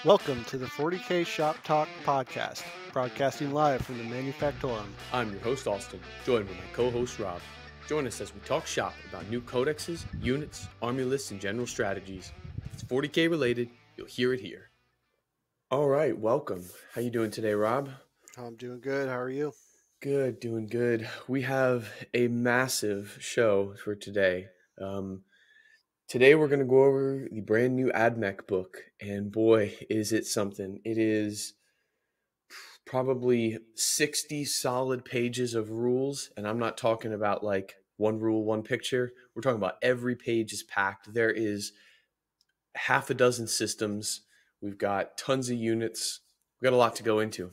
Welcome to the 40K Shop Talk podcast, broadcasting live from the Manufactorum. I'm your host, Austin, joined with my co-host, Rob. Join us as we talk shop about new codexes, units, army lists, and general strategies. If it's 40K related, you'll hear it here. All right, welcome. How you doing today, Rob? I'm doing good. How are you? Good, doing good. We have a massive show for today. Today we're going to go over the brand new Admech book, and boy, is it something. It is probably 60 solid pages of rules, and I'm not talking about like one rule, one picture. We're talking about every page is packed. There is half a dozen systems. We've got tons of units. We've got a lot to go into.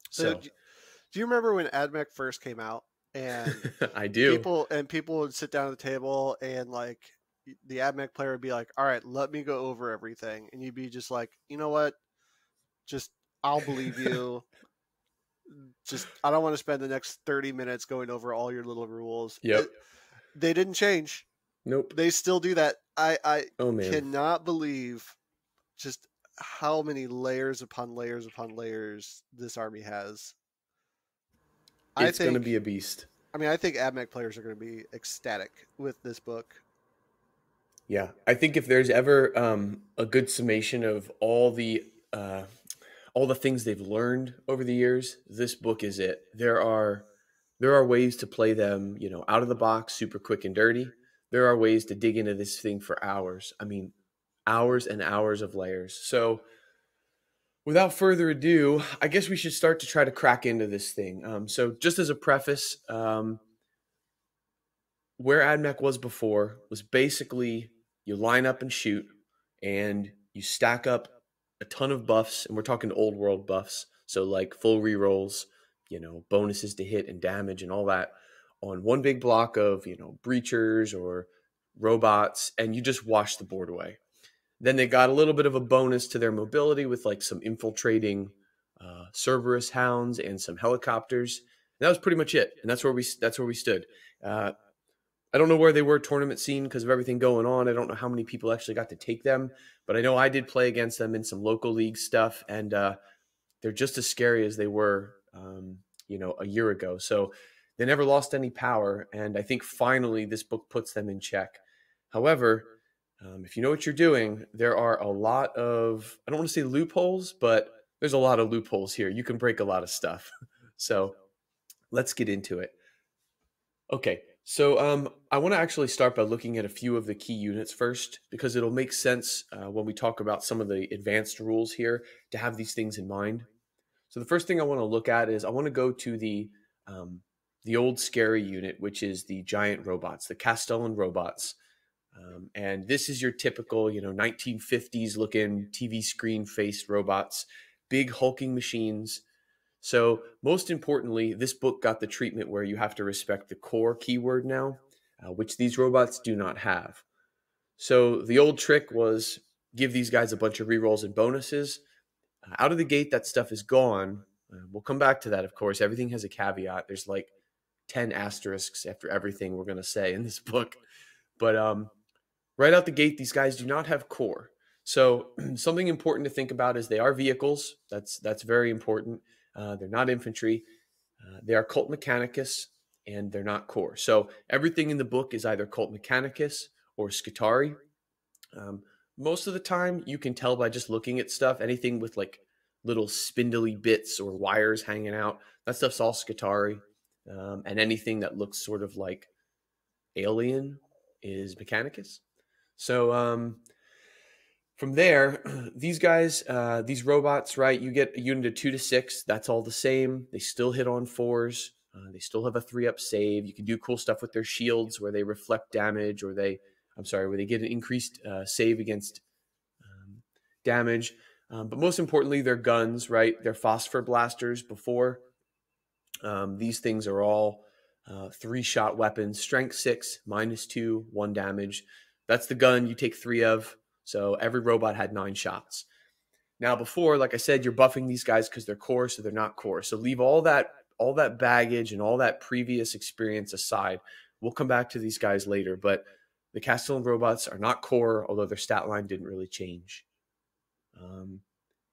So do you remember when Admech first came out? And I do. People would sit down at the table and like the Admech player would be like, all right, let me go over everything. And you'd be just like, you know what? Just, I'll believe you. I don't want to spend the next 30 minutes going over all your little rules. Yep. They didn't change. Nope. They still do that. I man. cannot believe just how many layers upon layers upon layers this army has. It's going to be a beast. I mean, I think Admech players are going to be ecstatic with this book. Yeah, I think if there's ever a good summation of all the things they've learned over the years, this book is it. There are ways to play them, out of the box, super quick and dirty. There are ways to dig into this thing for hours. I mean, hours and hours of layers. So without further ado, I guess we should start to try to crack into this thing. So just as a preface, where Admech was before was basically you line up and shoot, and you stack up a ton of buffs, and we're talking old world buffs, so like full rerolls, bonuses to hit and damage and all that on one big block of, breachers or robots, and you just wash the board away. Then they got a little bit of a bonus to their mobility with like some infiltrating Cerberus hounds and some helicopters. And that was pretty much it, and that's where we stood. I don't know where they were tournament scene because of everything going on. I don't know how many people actually got to take them, but I know I did play against them in some local league stuff, and they're just as scary as they were, a year ago. So they never lost any power, and I think finally this book puts them in check. However, if you know what you're doing, there are a lot of, I don't want to say loopholes, but there's a lot of loopholes here. You can break a lot of stuff. So let's get into it. Okay. So I want to actually start by looking at a few of the key units first, because it'll make sense when we talk about some of the advanced rules here to have these things in mind. So the first thing I want to look at is I want to go to the old scary unit, which is the giant robots, the Castellan robots. And this is your typical, 1950s looking TV screen faced robots, big hulking machines. So most importantly, this book got the treatment where you have to respect the core keyword now, which these robots do not have. So the old trick was give these guys a bunch of rerolls and bonuses. Out of the gate, that stuff is gone. We'll come back to that, of course. Everything has a caveat. There's like 10 asterisks after everything we're going to say in this book. But right out the gate, these guys do not have core. So something important to think about is they are vehicles. That's very important. They're not infantry. They are Cult Mechanicus, and they're not core. So everything in the book is either Cult Mechanicus or Skitarii. Most of the time, you can tell by just looking at stuff. Anything with like little spindly bits or wires hanging out, that stuff's all Skitarii. And anything that looks sort of like alien is Mechanicus. So from there, these guys, these robots, right, you get a unit of 2 to 6. That's all the same. They still hit on 4s. They still have a 3-up save. You can do cool stuff with their shields where they reflect damage, or where they get an increased save against damage. But most importantly, their guns, right? They're phosphor blasters before. These things are all 3-shot weapons, strength 6, -2, 1 damage. That's the gun you take 3 of. So every robot had 9 shots. Now before, like I said, you're buffing these guys because they're core, so they're not core. So leave all that baggage and all that previous experience aside. We'll come back to these guys later, but the Castellan robots are not core, although their stat line didn't really change.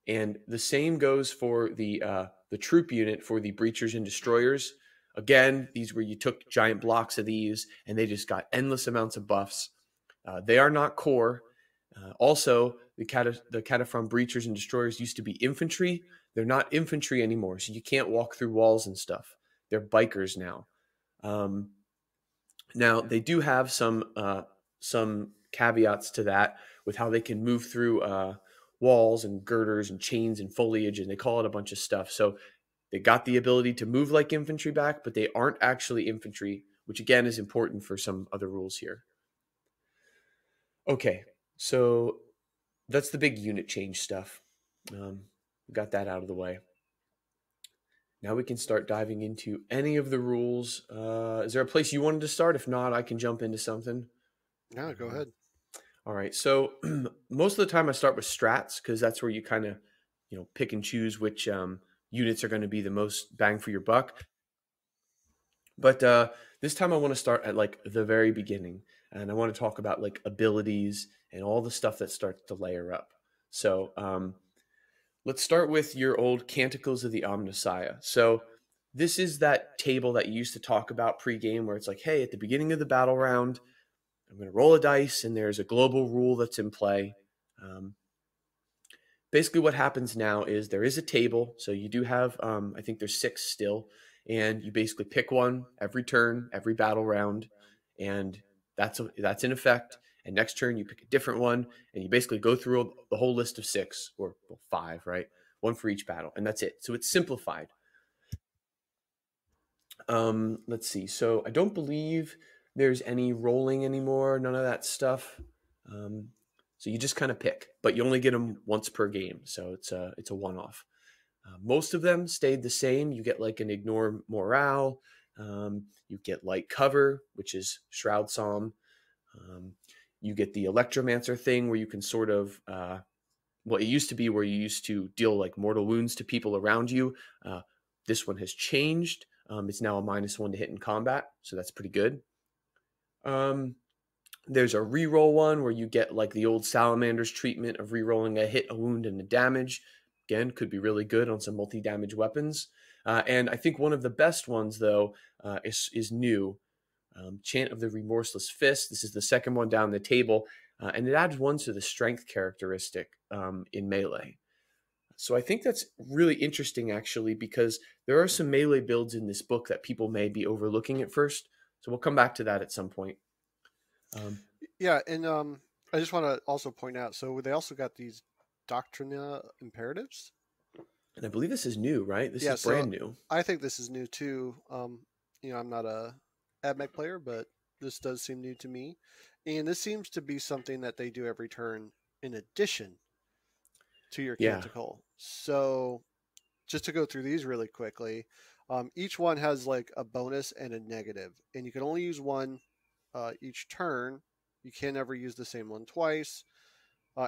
And the same goes for the troop unit for the breachers and destroyers. Again, these where you took giant blocks of these and they just got endless amounts of buffs. They are not core. Also, the Cataphron breachers and destroyers used to be infantry. They're not infantry anymore, so you can't walk through walls and stuff. They're bikers now. Now they do have some caveats to that with how they can move through walls and girders and chains and foliage, and they call it a bunch of stuff. So they got the ability to move like infantry back, but they aren't actually infantry, which again is important for some other rules here. Okay, so that's the big unit change stuff. Got that out of the way. Now we can start diving into any of the rules. Is there a place you wanted to start? If not, I can jump into something. No, go ahead. All right. So most of the time I start with strats because that's where you kind of, pick and choose which units are going to be the most bang for your buck. But this time I want to start at like the very beginning, and I want to talk about like abilities and all the stuff that starts to layer up. So let's start with your old Canticles of the Omnissiah. So this is that table that you used to talk about pregame where it's like, hey, at the beginning of the battle round, I'm going to roll a dice and there's a global rule that's in play. Basically what happens now is there is a table. So you do have, I think there's 6 still, and you basically pick one every turn, every battle round, and that's in effect. And next turn you pick a different one, and you basically go through the whole list of 6 or 5, right? One for each battle, and that's it. So it's simplified. Let's see. So I don't believe there's any rolling anymore. None of that stuff. So you just kind of pick, but you only get them once per game. So it's a one-off. Most of them stayed the same. You get like an ignore morale. You get light cover, which is Shroud Psalm. You get the Electromancer thing where you can sort of, it used to be where you used to deal like mortal wounds to people around you. This one has changed. It's now a -1 to hit in combat, so that's pretty good. There's a reroll one where you get like the old Salamander's treatment of rerolling a hit, a wound, and a damage. Again, could be really good on some multi-damage weapons. And I think one of the best ones, though, is new. Chant of the Remorseless Fist. This is the second one down the table, and it adds 1 to the strength characteristic in melee. So I think that's really interesting, actually, because there are some melee builds in this book that people may be overlooking at first. So we'll come back to that at some point. Yeah, and I just want to also point out, so they also got these Doctrina Imperatives. And I believe this is new, right? This is brand new. I think this is new too. I'm not a Admech player, but this does seem new to me. And this seems to be something that they do every turn in addition to your Canticle. So just to go through these really quickly, each one has like a bonus and a negative, and you can only use one each turn. You can never use the same one twice,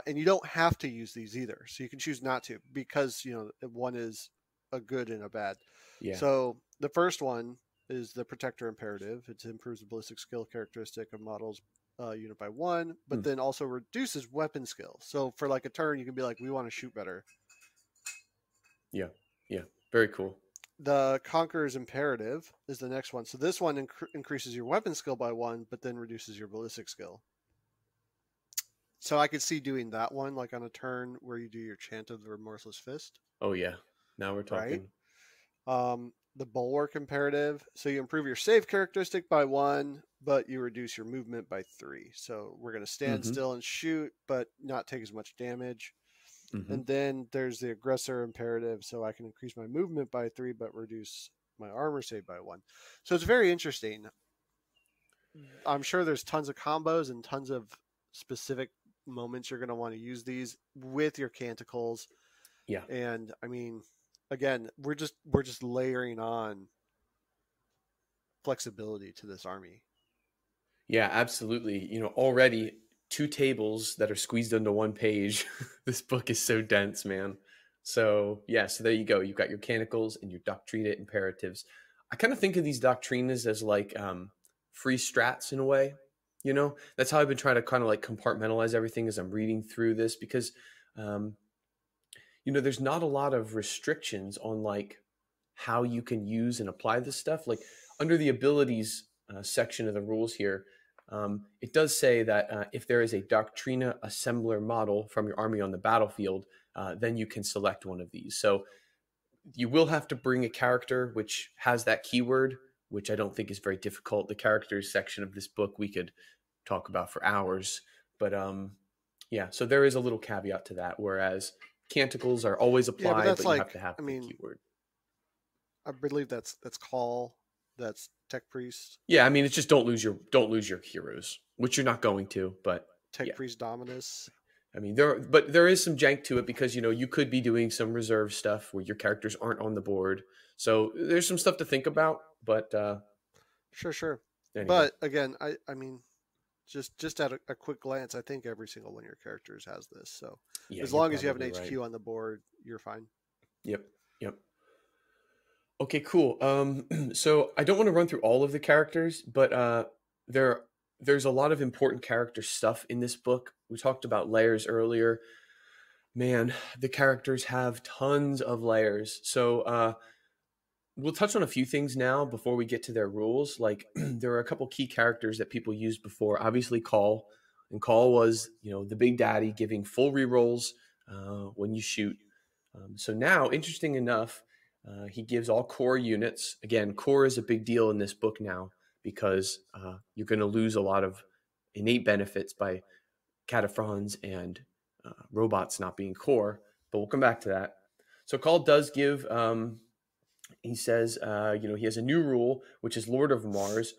and you don't have to use these either. So you can choose not to because one is a good and a bad. Yeah. So the first one is the Protector Imperative. It improves the ballistic skill characteristic of models unit by 1, but then also reduces weapon skill. So for like a turn, you can be like, we want to shoot better. Yeah. Very cool. The Conqueror's Imperative is the next one. So this one increases your weapon skill by 1, but then reduces your ballistic skill. So I could see doing that one like on a turn where you do your Chant of the Remorseless Fist. Oh yeah, now we're talking. Right? The Bulwark Imperative. So you improve your save characteristic by 1, but you reduce your movement by 3. So we're going to stand still and shoot, but not take as much damage. And then there's the Aggressor Imperative. So I can increase my movement by 3, but reduce my armor save by 1. So it's very interesting. I'm sure there's tons of combos and tons of specific moments you're going to want to use these with your Canticles. Yeah. And I mean, again, we're just layering on flexibility to this army. Yeah, absolutely. Already 2 tables that are squeezed into 1 page. This book is so dense, man. So yeah, so there you go. You've got your Canticles and your Doctrina Imperatives. I kind of think of these Doctrinas as like free strats in a way. That's how I've been trying to kind of like compartmentalize everything as I'm reading through this, because there's not a lot of restrictions on like how you can use and apply this stuff. Like under the abilities section of the rules here, it does say that if there is a Doctrina assembler model from your army on the battlefield, then you can select one of these. So you will have to bring a character which has that keyword, which I don't think is very difficult. The characters section of this book we could talk about for hours. But yeah, so there is a little caveat to that, whereas canticles are always applied, that's but you have to have the keyword. I believe that's call, that's tech priest. Yeah, I mean it's just don't lose your heroes, which you're not going to, but tech priest dominus. I mean there is some jank to it because you could be doing some reserve stuff where your characters aren't on the board. So there's some stuff to think about, but sure. Anyway. But again, I mean just at a quick glance, I think every single one of your characters has this. So as long as you have an HQ on the board, you're fine. Yep. Okay, cool. So I don't want to run through all of the characters, but there's a lot of important character stuff in this book. We talked about layers earlier. Man, the characters have tons of layers. So we'll touch on a few things now before we get to their rules. Like there are a couple key characters that people used before. Obviously, Call. And Call was, the big daddy giving full rerolls when you shoot. So now, interesting enough, he gives all core units. Again, core is a big deal in this book now because you're going to lose a lot of innate benefits by cataphrons and robots not being core. But we'll come back to that. So Call does give, he says, he has a new rule, which is Lord of Mars.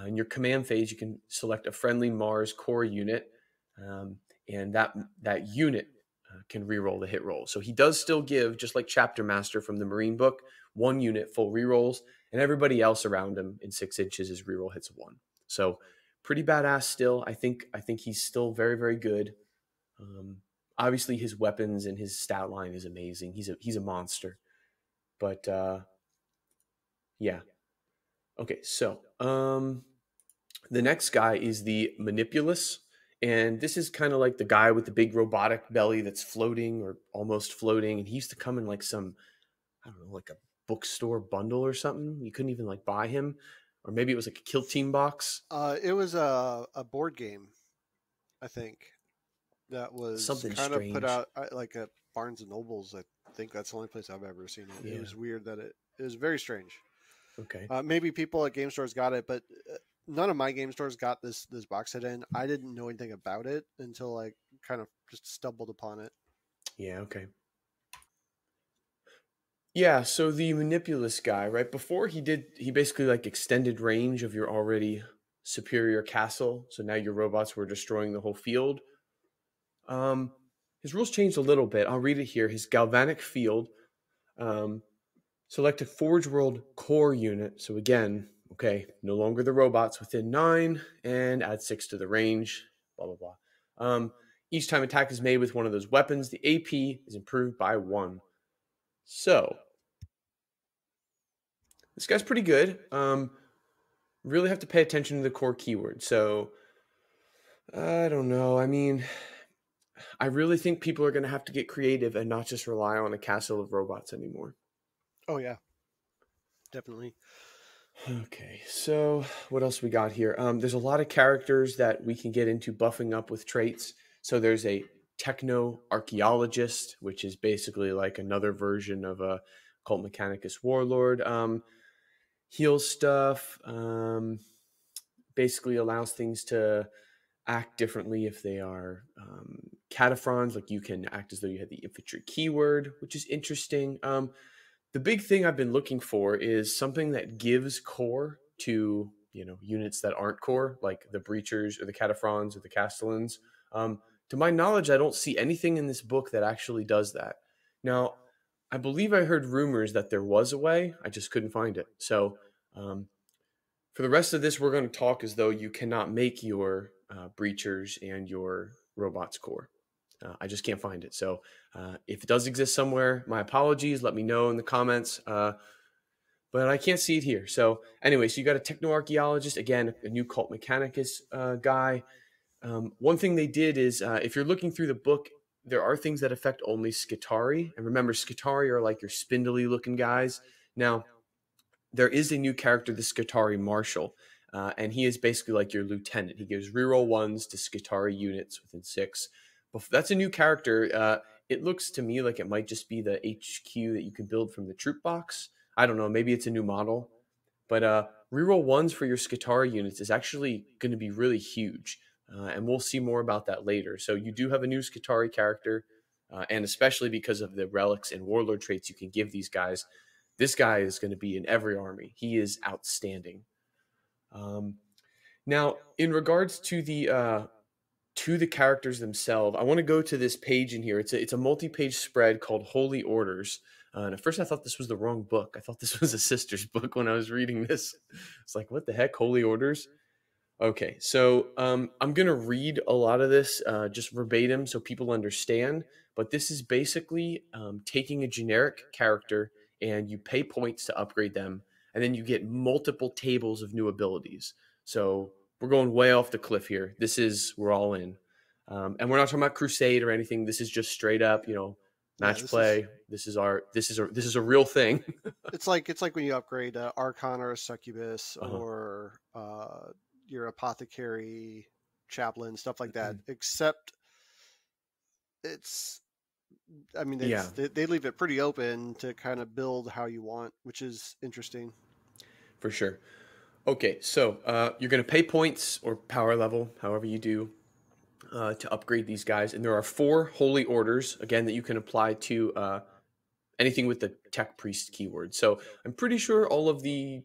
In your command phase, you can select a friendly Mars core unit, and that unit can reroll the hit roll. So he does still give, just like Chapter Master from the Marine book, 1 unit full rerolls, and everybody else around him in 6 inches is reroll hits of 1. So pretty badass still. I think he's still very, very good. Obviously, his weapons and his stat line is amazing. He's a monster. But yeah. Okay, so the next guy is the Manipulus. And this is kind of like the guy with the big robotic belly that's floating or almost floating. And he used to come in like some, I don't know, like a bookstore bundle or something. You couldn't even like buy him. Or maybe it was like a Kill Team box. It was a board game, I think, that was something kind strange. of put out like at Barnes and Nobles. I think that's the only place I've ever seen it. Yeah. It was weird that it was very strange. Okay. Maybe people at game stores got it, but none of my game stores got this box set in. I didn't know anything about it until I kind of just stumbled upon it. Yeah, okay. Yeah, so the Manipulus guy, right, before he basically like extended range of your already superior castle, so now your robots were destroying the whole field. His rules changed a little bit. I'll read it here. His galvanic field, select a Forge World core unit. So again, okay, no longer the robots within 9, and add 6 to the range, blah, blah, blah. Each time attack is made with one of those weapons, the AP is improved by 1. So, this guy's pretty good. Really have to pay attention to the core keyword. So, I don't know. I mean, I really think people are going to have to get creative and not just rely on a castle of robots anymore. Oh, yeah. Definitely. Okay, so what else we got here? There's a lot of characters that we can get into buffing up with traits. So there's a techno-archaeologist, which is basically like another version of a Cult Mechanicus warlord. Heals stuff, basically allows things to act differently if they are cataphrons. Like you can act as though you had the infantry keyword, which is interesting. The big thing I've been looking for is something that gives core to, units that aren't core, like the breachers or the cataphrons or the castellans. To my knowledge, I don't see anything in this book that actually does that. Now, I believe I heard rumors that there was a way. I just couldn't find it. So for the rest of this, we're going to talk as though you cannot make your breachers and your robots core. I just can't find it. So if it does exist somewhere, my apologies. Let me know in the comments. But I can't see it here. So anyway, so you got a techno-archaeologist. Again, a new Cult Mechanicus guy. One thing they did is if you're looking through the book, there are things that affect only Skitarii. And remember, Skitarii are like your spindly looking guys. Now, there is a new character, the Skitarii Marshal, and he is basically like your lieutenant. He gives reroll ones to Skitarii units within 6. But that's a new character. It looks to me like it might just be the HQ that you can build from the troop box. I don't know. Maybe it's a new model. But reroll ones for your Skitarii units is actually going to be really huge. And we'll see more about that later. So you do have a new Skitarii character, and especially because of the relics and warlord traits you can give these guys, this guy is going to be in every army. He is outstanding. Now, in regards to the characters themselves, I want to go to this page in here. It's a multi-page spread called Holy Orders. And at first I thought this was the wrong book. I thought this was a sister's book when I was reading this. It's like, what the heck, Holy Orders? Okay, so I'm going to read a lot of this just verbatim so people understand. But this is basically taking a generic character and you pay points to upgrade them. And then you get multiple tables of new abilities. So we're going way off the cliff here. We're all in. And we're not talking about Crusade or anything. This is just straight up, match play. This is a real thing. It's like when you upgrade Archon or a Succubus or your Apothecary, Chaplain, stuff like that. Except they leave it pretty open to kind of build how you want, which is interesting. For sure. Okay, so you're going to pay points or power level, however you do, to upgrade these guys. And there are 4 holy orders, again, that you can apply to anything with the tech priest keyword. So I'm pretty sure all of the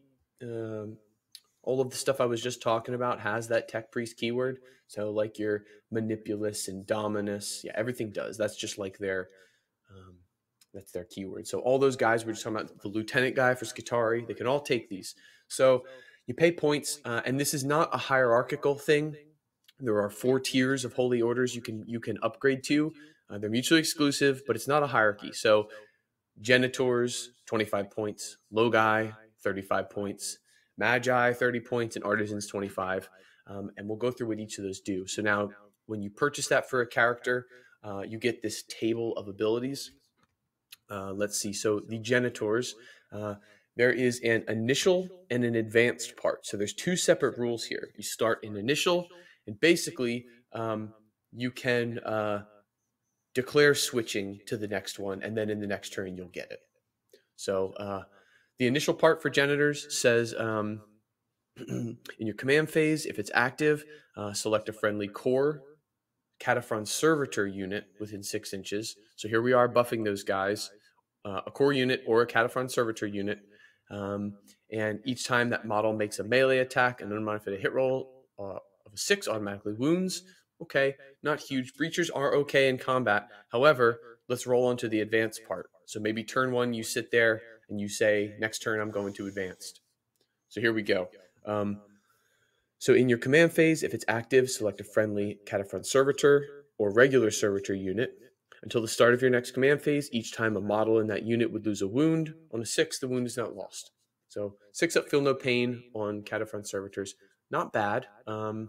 stuff I was just talking about has that tech priest keyword. So like your Manipulus and Dominus, everything does. That's just like their keyword. So all those guys, we're just talking about the lieutenant guy for Skitarii, they can all take these. So you pay points, and this is not a hierarchical thing. There are 4 tiers of holy orders you can upgrade to. They're mutually exclusive, but it's not a hierarchy. So Genitors, 25 points. Logi, 35 points. Magi, 30 points. And Artisans, 25. And we'll go through what each of those do. So now, when you purchase that for a character, you get this table of abilities. Let's see. So the Genitors, there is an initial and an advanced part. So there's 2 separate rules here. You start in initial, and basically you can declare switching to the next one, and then in the next turn you'll get it. So the initial part for Genitors says in your command phase, if it's active, select a friendly core Cataphron Servitor unit within 6 inches. So here we are buffing those guys, a core unit or a Cataphron Servitor unit. And each time that model makes a melee attack, an unmodified hit roll of a 6 automatically wounds. Okay, not huge. Breachers are okay in combat. However, let's roll on to the advanced part. So maybe turn 1, you sit there and you say, next turn I'm going to advanced. So here we go. So in your command phase, if it's active, select a friendly Cataphron Servitor or regular Servitor unit. Until the start of your next command phase, each time a model in that unit would lose a wound. On a 6, the wound is not lost. So 6 up, feel no pain on Cataphron Servitors. Not bad. I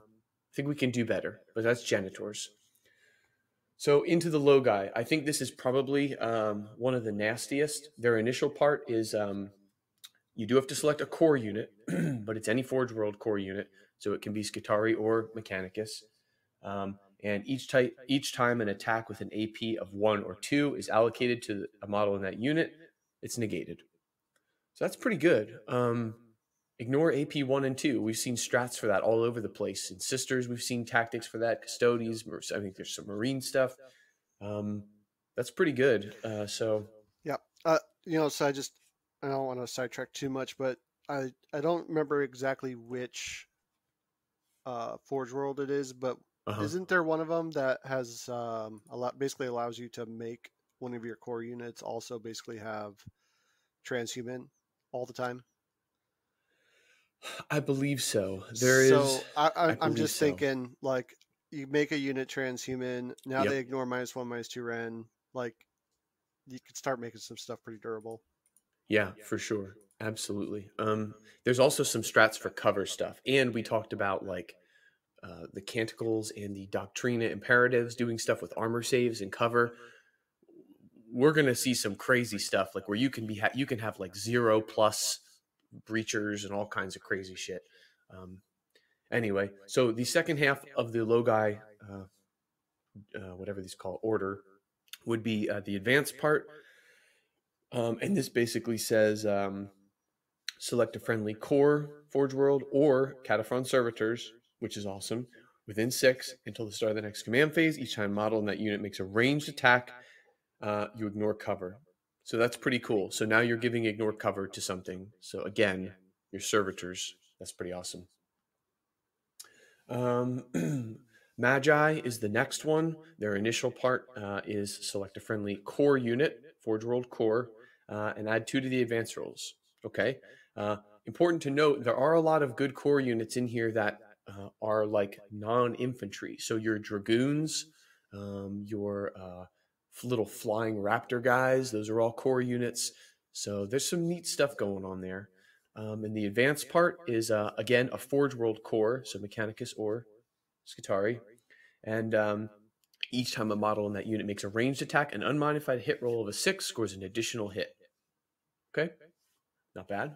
think we can do better, but that's Genitors. So into the Logi. I think this is probably one of the nastiest. Their initial part is you do have to select a core unit, but it's any Forge World core unit. So it can be Skitarii or Mechanicus. And each time an attack with an AP of 1 or 2 is allocated to a model in that unit, it's negated. So that's pretty good. Ignore AP 1 and 2. We've seen strats for that all over the place. In Sisters, we've seen tactics for that. Custodies, I think there's some Marine stuff. That's pretty good. So I don't want to sidetrack too much, but I don't remember exactly which Forge World it is, but isn't there one of them that has basically allows you to make one of your core units also basically have transhuman all the time? I believe so. I'm just thinking, like, you make a unit transhuman, now they ignore -1, -2 Ren, like, you could start making some stuff pretty durable. Yeah, for sure. Absolutely. There's also some strats for cover stuff. And we talked about, like, the canticles and the doctrina imperatives, doing stuff with armor saves and cover. We're gonna see some crazy stuff, like where you can you can have like 0+ breachers and all kinds of crazy shit. Anyway, so the second half of the Logi, whatever these call order, would be the advanced part, and this basically says select a friendly core Forge World or Cataphron servitors, which is awesome, within 6 until the start of the next command phase. Each time a model in that unit makes a ranged attack, you ignore cover. So that's pretty cool. So now you're giving ignore cover to something. So again, your servitors. That's pretty awesome. Magi is the next one. Their initial part is select a friendly core unit, Forge World core, and add 2 to the advanced rolls. Okay. Important to note, there are a lot of good core units in here that are like non-infantry. So your dragoons, your little flying raptor guys, those are all core units. So there's some neat stuff going on there. And the advanced part is, again, a Forge World core, so Mechanicus or Skitarii. And each time a model in that unit makes a ranged attack, an unmodified hit roll of a 6 scores an additional hit. Okay? Not bad.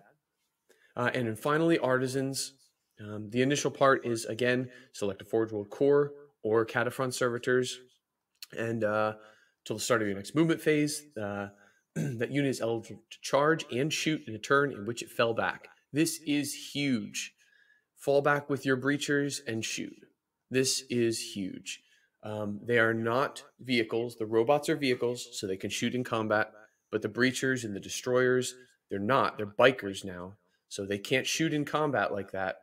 And then finally, Artisans. The initial part is, again, select a Forge World core or Cataphron servitors. And till the start of your next movement phase, that unit is eligible to charge and shoot in a turn in which it fell back. This is huge. Fall back with your breachers and shoot. This is huge. They are not vehicles. The robots are vehicles, so they can shoot in combat. But the breachers and the destroyers, they're not. They're bikers now, so they can't shoot in combat like that.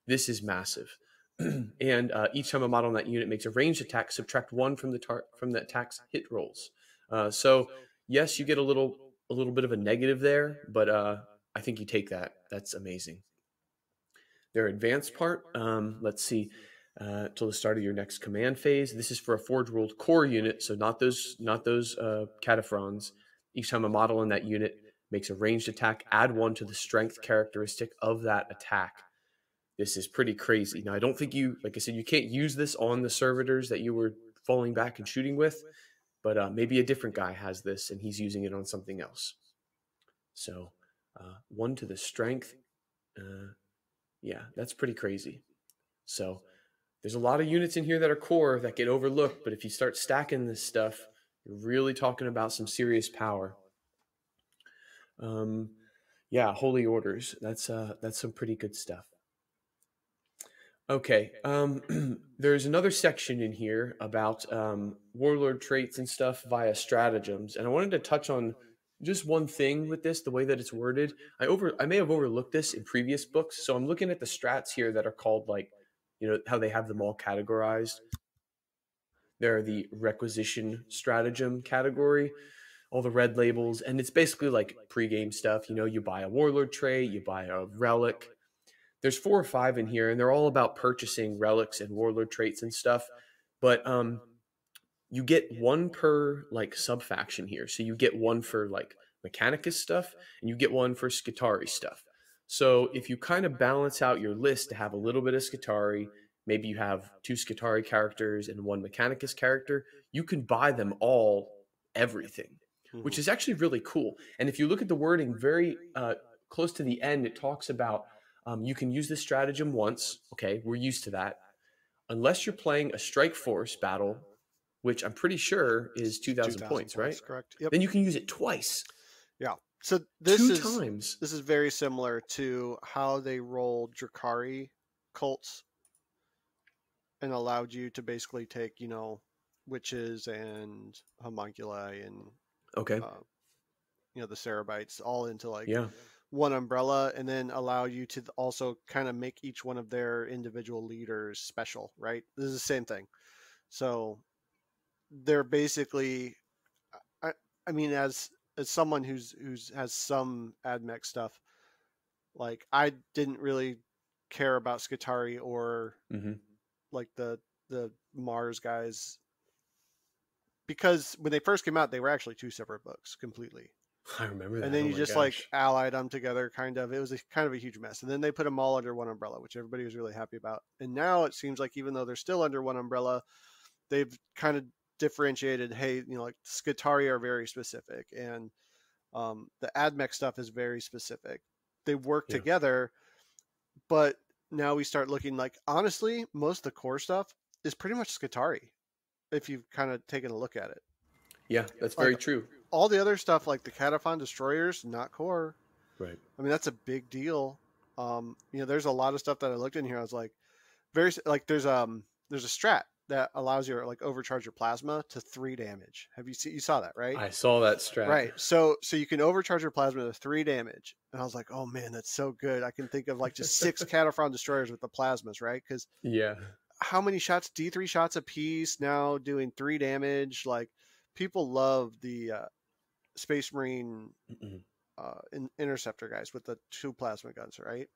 This is massive. And each time a model in that unit makes a ranged attack, subtract 1 from the attack's hit rolls. So yes, you get a little bit of a negative there, but I think you take that. That's amazing. Their advanced part, let's see, till the start of your next command phase. This is for a Forge World core unit, so not those cataphrons. Each time a model in that unit makes a ranged attack, add 1 to the strength characteristic of that attack. This is pretty crazy. Now, I don't think like I said, you can't use this on the servitors that you were falling back and shooting with, but maybe a different guy has this and he's using it on something else. So 1 to the strength. Yeah, that's pretty crazy. So there's a lot of units in here that are core that get overlooked, but if you start stacking this stuff, you're really talking about some serious power. Yeah, holy orders. That's some pretty good stuff. Okay, there's another section in here about warlord traits and stuff via stratagems, and I wanted to touch on just one thing with this, the way that it's worded. I may have overlooked this in previous books, so I'm looking at the strats here that are called, like, how they have them all categorized. They're the requisition stratagem category, all the red labels, and it's basically like pregame stuff. You buy a warlord trait, you buy a relic. There's 4 or 5 in here, and they're all about purchasing relics and warlord traits and stuff. But you get 1 per like sub-faction here. So you get 1 for like Mechanicus stuff, and you get 1 for Skitarii stuff. So if you kind of balance out your list to have a little bit of Skitarii, maybe you have 2 Skitarii characters and 1 Mechanicus character, you can buy them all everything, which is actually really cool. And if you look at the wording very close to the end, it talks about you can use this stratagem once. Okay, we're used to that. Unless you're playing a strike force battle, which I'm pretty sure is 2,000 points, right? Correct. Yep. Then you can use it twice. Yeah. So this 2 is times. This is very similar to how they rolled Dracari cults and allowed you to basically take, witches and homunculi and the Cerebites all into like one umbrella, and then allow you to also kind of make each one of their individual leaders special, right? This is the same thing. So they're basically, I mean, as someone who's has some Admech stuff, like I didn't really care about Skitarii or like the Mars guys, because when they first came out, they were actually 2 separate books completely. I remember that. And then Oh you my just like gosh. allied them together, kind of. It was kind of a huge mess. And then they put them all under one umbrella, which everybody was really happy about. And now it seems like even though they're still under one umbrella, they've kind of differentiated. Hey, like Skitarii are very specific, and the Admech stuff is very specific. They work Yeah. together, but now we start looking like, honestly, most of the core stuff is pretty much Skitarii if you've kind of taken a look at it. Yeah, that's Like very true. all the other stuff, like the Cataphon destroyers, not core. Right. I mean, that's a big deal. There's a lot of stuff that I looked in here. I was like, there's a strat that allows you to like overcharge your plasma to 3 damage. You saw that, right? I saw that strat. Right. So you can overcharge your plasma to 3 damage. And I was like, oh man, that's so good. I can think of like just 6 Cataphon destroyers with the plasmas, right? Because Yeah. how many shots? D3 shots a piece now doing 3 damage. Like people love the Space Marine interceptor guys with the 2 plasma guns, right?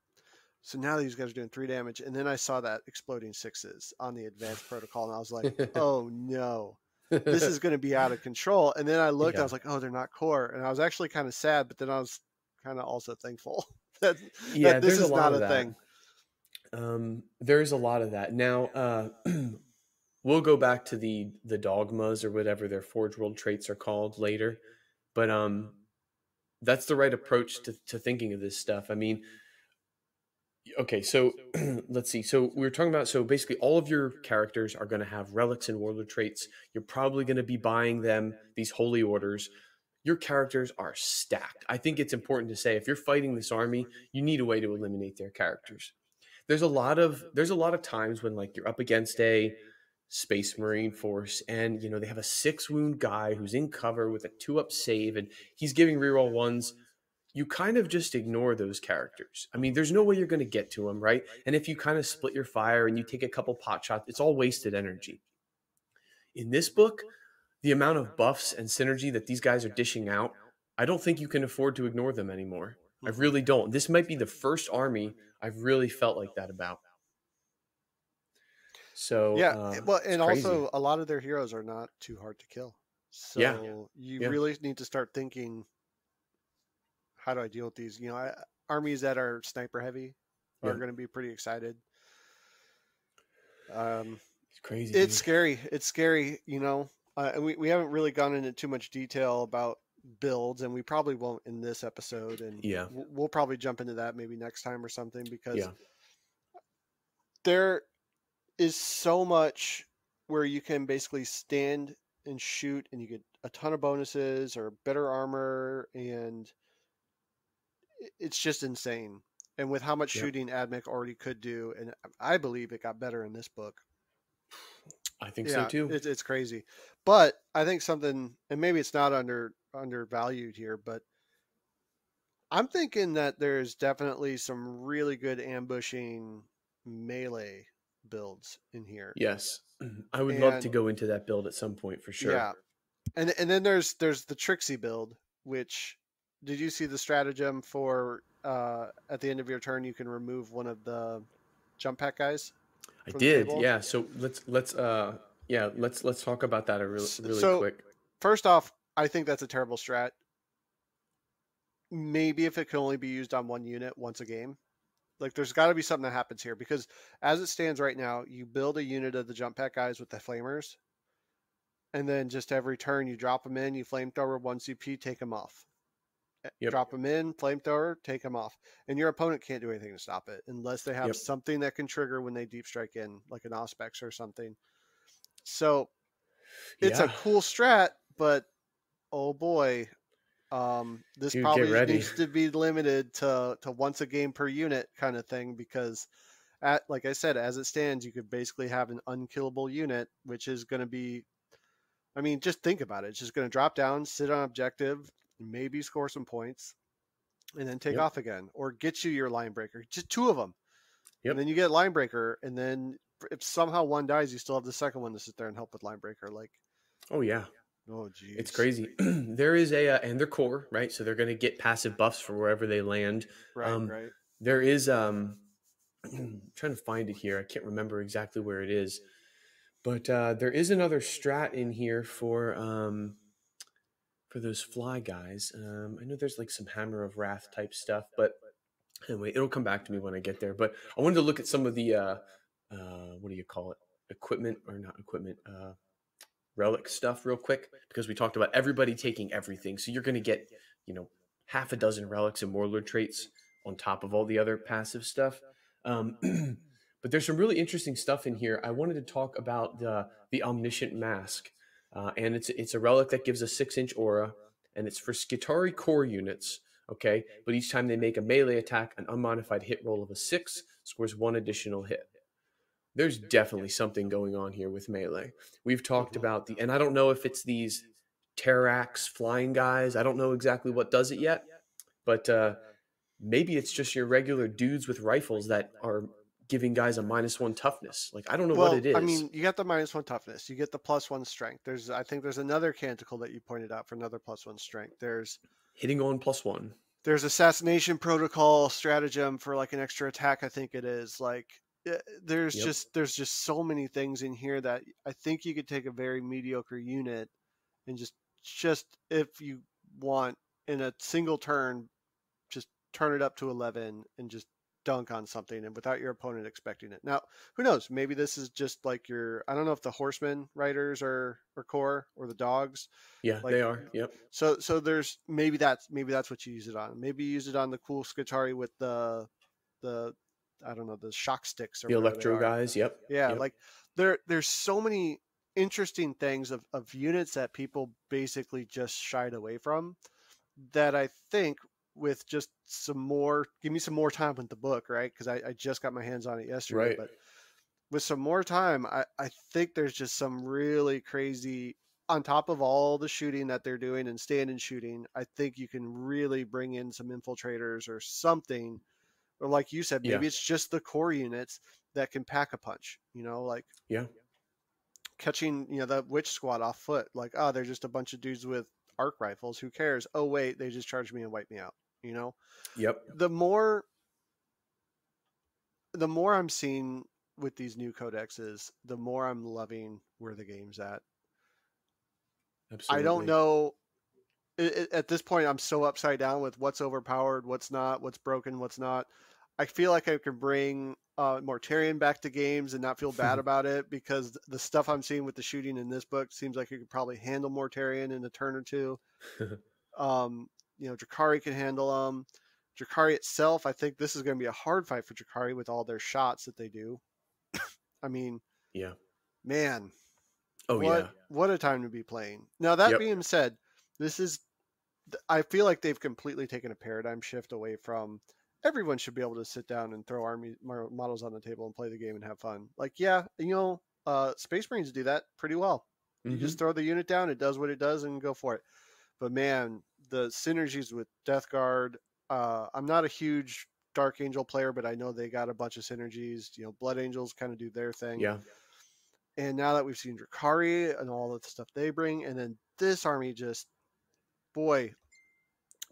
So now these guys are doing 3 damage, and then I saw that exploding 6s on the advanced protocol, and I was like, oh no, this is going to be out of control. And then I looked, I was like, oh, they're not core, and I was actually kind of sad, but then I was kind of also thankful that this is not a thing. There's a lot of that. Now, we'll go back to the dogmas or whatever their Forge World traits are called later, but that's the right approach to thinking of this stuff. I mean, okay, so let's see. So we were talking about, so basically all of your characters are going to have relics and warlord traits. You're probably going to be buying them, these holy orders. Your characters are stacked. I think it's important to say if you're fighting this army, you need a way to eliminate their characters. There's a lot of times when like you're up against a Space Marine force and they have a 6 wound guy who's in cover with a 2-up save and he's giving reroll 1s. You kind of just ignore those characters. I mean, there's no way you're going to get to them, right? And if you kind of split your fire and you take a couple pot shots, it's all wasted energy. In this book, the amount of buffs and synergy that these guys are dishing out, I don't think you can afford to ignore them anymore. I really don't. This might be the first army I've really felt like that about. So yeah, well, and also a lot of their heroes are not too hard to kill. So you really need to start thinking, how do I deal with these? Armies that are sniper heavy are going to be pretty excited. It's crazy. It's scary. It's scary. And we haven't really gone into too much detail about builds, and we probably won't in this episode. And we'll probably jump into that maybe next time or something, because there is so much where you can basically stand and shoot, and you get a ton of bonuses or better armor, and it's just insane. And with how much shooting Admech already could do, and I believe it got better in this book. I think so too. It's crazy. But I think something, and maybe it's not undervalued here, but I'm thinking that there's definitely some really good ambushing melee builds in here. Yes. I would love to go into that build at some point for sure. Yeah. And then there's the Trixie build, which, did you see the stratagem for at the end of your turn you can remove one of the jump pack guys? I did. Yeah. So let's talk about that really quick. First off, I think that's a terrible strat. Maybe if it can only be used on one unit once a game. Like, there's got to be something that happens here, because as it stands right now, you build a unit of the jump pack guys with the flamers, and then just every turn you drop them in, you flamethrower 1 CP, take them off. Drop them in, flamethrower, take them off. And your opponent can't do anything to stop it unless they have something that can trigger when they deep strike in, like an Auspex or something. So it's a cool strat, but oh boy, this probably needs to be limited to once a game per unit kind of thing, because like I said, as it stands, you could basically have an unkillable unit, which is going to be, I mean, just think about it. It's just going to drop down, sit on objective, maybe score some points, and then take off again, or get you your line breaker, just 2 of them. And then you get line breaker, and then if somehow one dies, you still have the second one to sit there and help with line breaker. Like, oh yeah. Oh geez. It's crazy. There is and they're core, right? So they're going to get passive buffs for wherever they land. Right. There is I'm trying to find it here. I can't remember exactly where it is. But there is another strat in here for for those fly guys. I know there's like some Hammer of Wrath type stuff, but anyway, it'll come back to me when I get there. But I wanted to look at some of the what do you call it? Equipment or not equipment? Relic stuff real quick, because we talked about everybody taking everything. So you're going to get, half a dozen relics and warlord traits on top of all the other passive stuff. But there's some really interesting stuff in here. I wanted to talk about the Omniscient Mask. And it's a relic that gives a 6-inch aura, and it's for Skitarii core units. Okay, but each time they make a melee attack, an unmodified hit roll of a 6 scores 1 additional hit. There's definitely something going on here with melee. We've talked about and I don't know if it's these Terrax flying guys. I don't know exactly what does it yet, but maybe it's just your regular dudes with rifles that are giving guys a -1 toughness. Like, I don't know what it is. I mean, you got the -1 toughness. You get the +1 strength. I think there's another canticle that you pointed out for another +1 strength. There's hitting on +1. There's assassination protocol stratagem for like an extra attack. I think it is like there's just so many things in here that I think you could take a very mediocre unit and just if you want in a single turn, just turn it up to 11 and just dunk on something and without your opponent expecting it. Now, who knows? Maybe this is just like I don't know if the horseman riders are core or the dogs. Yeah, like, they are. Yep. So there's maybe that's what you use it on. Maybe you use it on the cool Skitarii with the I don't know, the shock sticks or the electro guys. Yep. Yeah, yep. like there's so many interesting things of units that people basically just shied away from that I think with just give me some more time with the book, right? Because I just got my hands on it yesterday. Right. But with some more time, I think there's just some really crazy, on top of all the shooting that they're doing and stand-in shooting, I think you can really bring in some infiltrators or something. Or like you said, maybe it's just the core units that can pack a punch, like catching, the witch squad off foot. Like, oh, they're just a bunch of dudes with arc rifles. Who cares? Oh, wait, they just charged me and wiped me out. Yep. The more I'm seeing with these new codexes, the more I'm loving where the game's at. Absolutely. I don't know. At this point, I'm so upside down with what's overpowered, what's not, what's broken, what's not. I feel like I could bring Mortarion back to games and not feel bad about it, because the stuff I'm seeing with the shooting in this book seems like you could probably handle Mortarion in a turn or two. Drakari can handle them. Drakari itself, I think this is going to be a hard fight for Drakari with all their shots that they do. I mean, yeah, man. Oh, what a time to be playing. Now, that being said, I feel like they've completely taken a paradigm shift away from everyone should be able to sit down and throw army models on the table and play the game and have fun. Like, Space Marines do that pretty well. You just throw the unit down, it does what it does, and go for it. But man, the synergies with Death Guard, I'm not a huge Dark Angel player, but I know they got a bunch of synergies. Blood Angels kind of do their thing. Yeah. And now that we've seen Drakari and all of the stuff they bring, and then this army just, boy,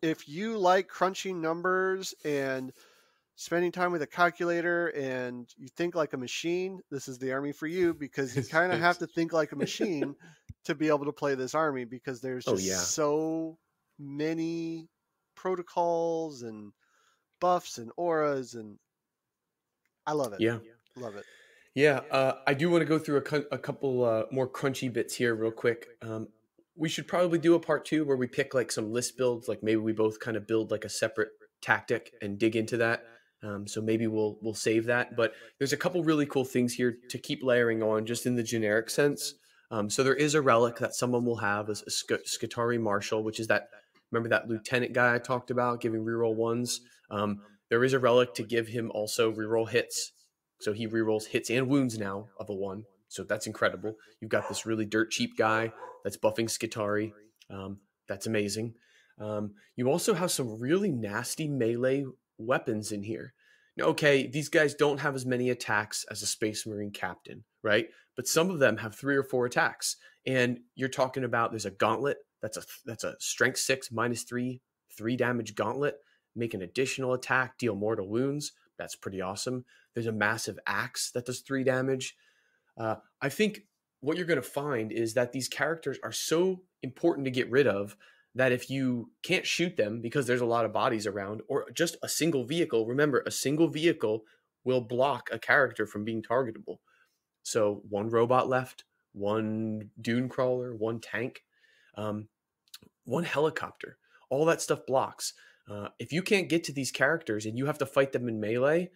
if you like crunching numbers and spending time with a calculator and you think like a machine, this is the army for you, because you kind of have to think like a machine to be able to play this army, because there's just so many protocols and buffs and auras, and I love it. Yeah. Love it. Yeah, I do want to go through a couple more crunchy bits here real quick. We should probably do a part 2 where we pick like some list builds, like maybe we both kind of build like a separate tactic and dig into that. So maybe we'll save that. But there's a couple really cool things here to keep layering on, just in the generic sense. So there is a relic that someone will have, as a Skitarii Marshal, which is remember that lieutenant guy I talked about giving reroll 1s? There is a relic to give him also reroll hits. So he rerolls hits and wounds now of a 1. So that's incredible. You've got this really dirt cheap guy that's buffing Skitarii. That's amazing. You also have some really nasty melee weapons in here. Now, okay, these guys don't have as many attacks as a Space Marine captain, right? But some of them have 3 or 4 attacks. And you're talking about, there's a gauntlet. That's a strength 6 -3, 3 damage gauntlet. Make an additional attack, deal mortal wounds. That's pretty awesome. There's a massive axe that does 3 damage. I think what you're going to find is that these characters are so important to get rid of that if you can't shoot them because there's a lot of bodies around, or just a single vehicle, remember, a single vehicle will block a character from being targetable. So one robot left, one dune crawler, one tank, one helicopter, all that stuff blocks. If you can't get to these characters and you have to fight them in melee,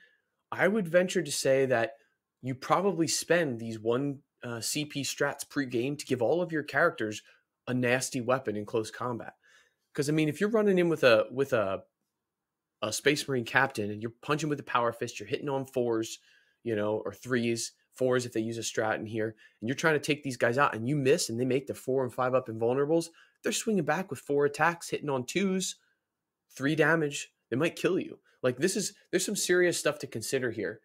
I would venture to say that you probably spend these 1 CP strats pre-game to give all of your characters a nasty weapon in close combat. Because I mean, if you're running in with a Space Marine captain and you're punching with the power fist, you're hitting on 4s, or 3s, 4s if they use a strat in here, and you're trying to take these guys out and you miss and they make the 4 and 5 up invulnerables, they're swinging back with 4 attacks, hitting on 2s, 3 damage. They might kill you. Like there's some serious stuff to consider here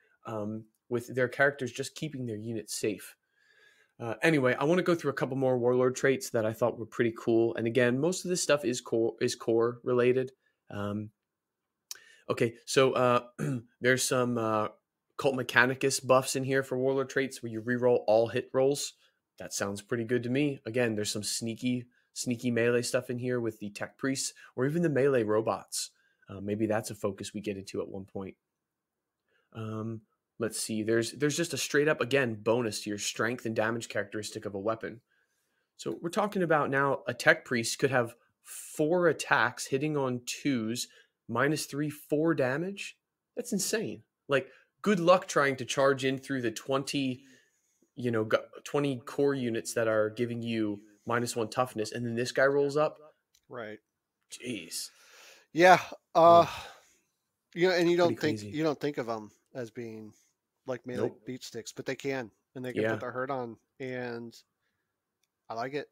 with their characters just keeping their units safe. Anyway, I want to go through a couple more warlord traits that I thought were pretty cool. And again, most of this stuff is core related. Okay, so there's some Cult Mechanicus buffs in here for warlord traits where you reroll all hit rolls. That sounds pretty good to me. Again, there's some sneaky melee stuff in here with the tech priests or even the melee robots. Maybe that's a focus we get into at one point. Let's see. There's just a straight up, again, bonus to your strength and damage characteristic of a weapon. So we're talking about now a tech priest could have 4 attacks hitting on 2s, -3, 4 damage. That's insane. Like, good luck trying to charge in through the 20 core units that are giving you -1 toughness, and then this guy rolls up. Right. Jeez. Yeah. And you don't Pretty think of them as being like melee beat sticks, but they can, and they can put their hurt on, and I like it.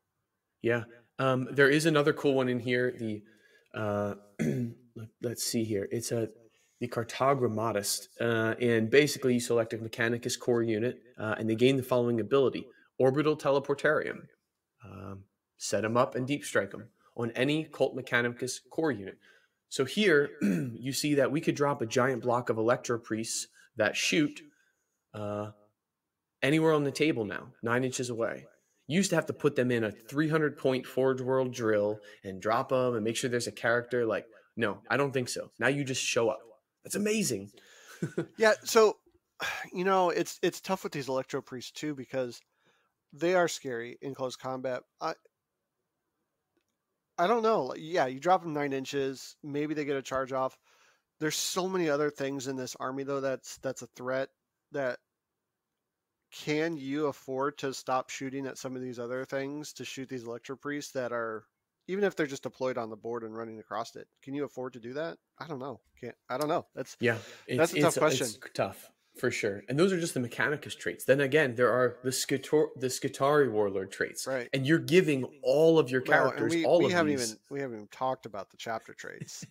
Yeah. There is another cool one in here. The let's see here. It's the Cartogrammatist, and basically you select a Mechanicus core unit, and they gain the following ability: Orbital Teleportarium. Set them up and deep strike them on any Cult Mechanicus core unit. So here you see that we could drop a giant block of Electro Priests that shoot anywhere on the table now, 9 inches away. You used to have to put them in a 300-point Forge World drill and drop them and make sure there's a character. Like, no, I don't think so. Now you just show up. That's amazing. Yeah, so, it's tough with these Electro Priests too because they are scary in close combat. I don't know. Yeah, you drop them 9 inches. Maybe they get a charge off. There's so many other things in this army, though, that's a threat. That can you afford to stop shooting at some of these other things to shoot these Electro Priests that are, even if they're just deployed on the board and running across it? Can you afford to do that? I don't know. I don't know. That's a tough question. It's tough. For sure. And those are just the Mechanicus traits. Then again, there are the Skitarii warlord traits. Right. And you're giving all of your characters we haven't even talked about the chapter traits.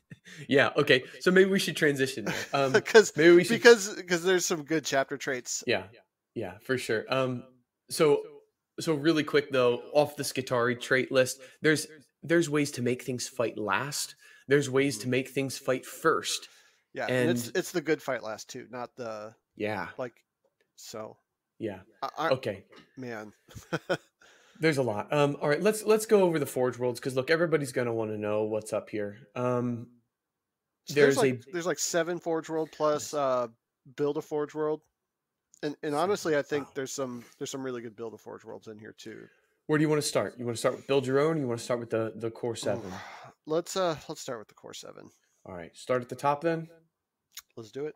Yeah, okay. So maybe we should transition there. Because there's some good chapter traits. Yeah, for sure. So really quick though, off the Skitarii trait list, there's ways to make things fight last. There's ways to make things fight first. Yeah, and it's the good fight last too, not the Yeah. Okay. Man. There's a lot. All right, let's go over the Forge Worlds because look, everybody's gonna want to know what's up here. There's like 7 Forge World plus build a Forge World, and honestly, I think there's some really good build a Forge Worlds in here too. Where do you want to start? You want to start with build your own? Or you want to start with the core 7? Let's start with the core 7. All right, start at the top then. Let's do it.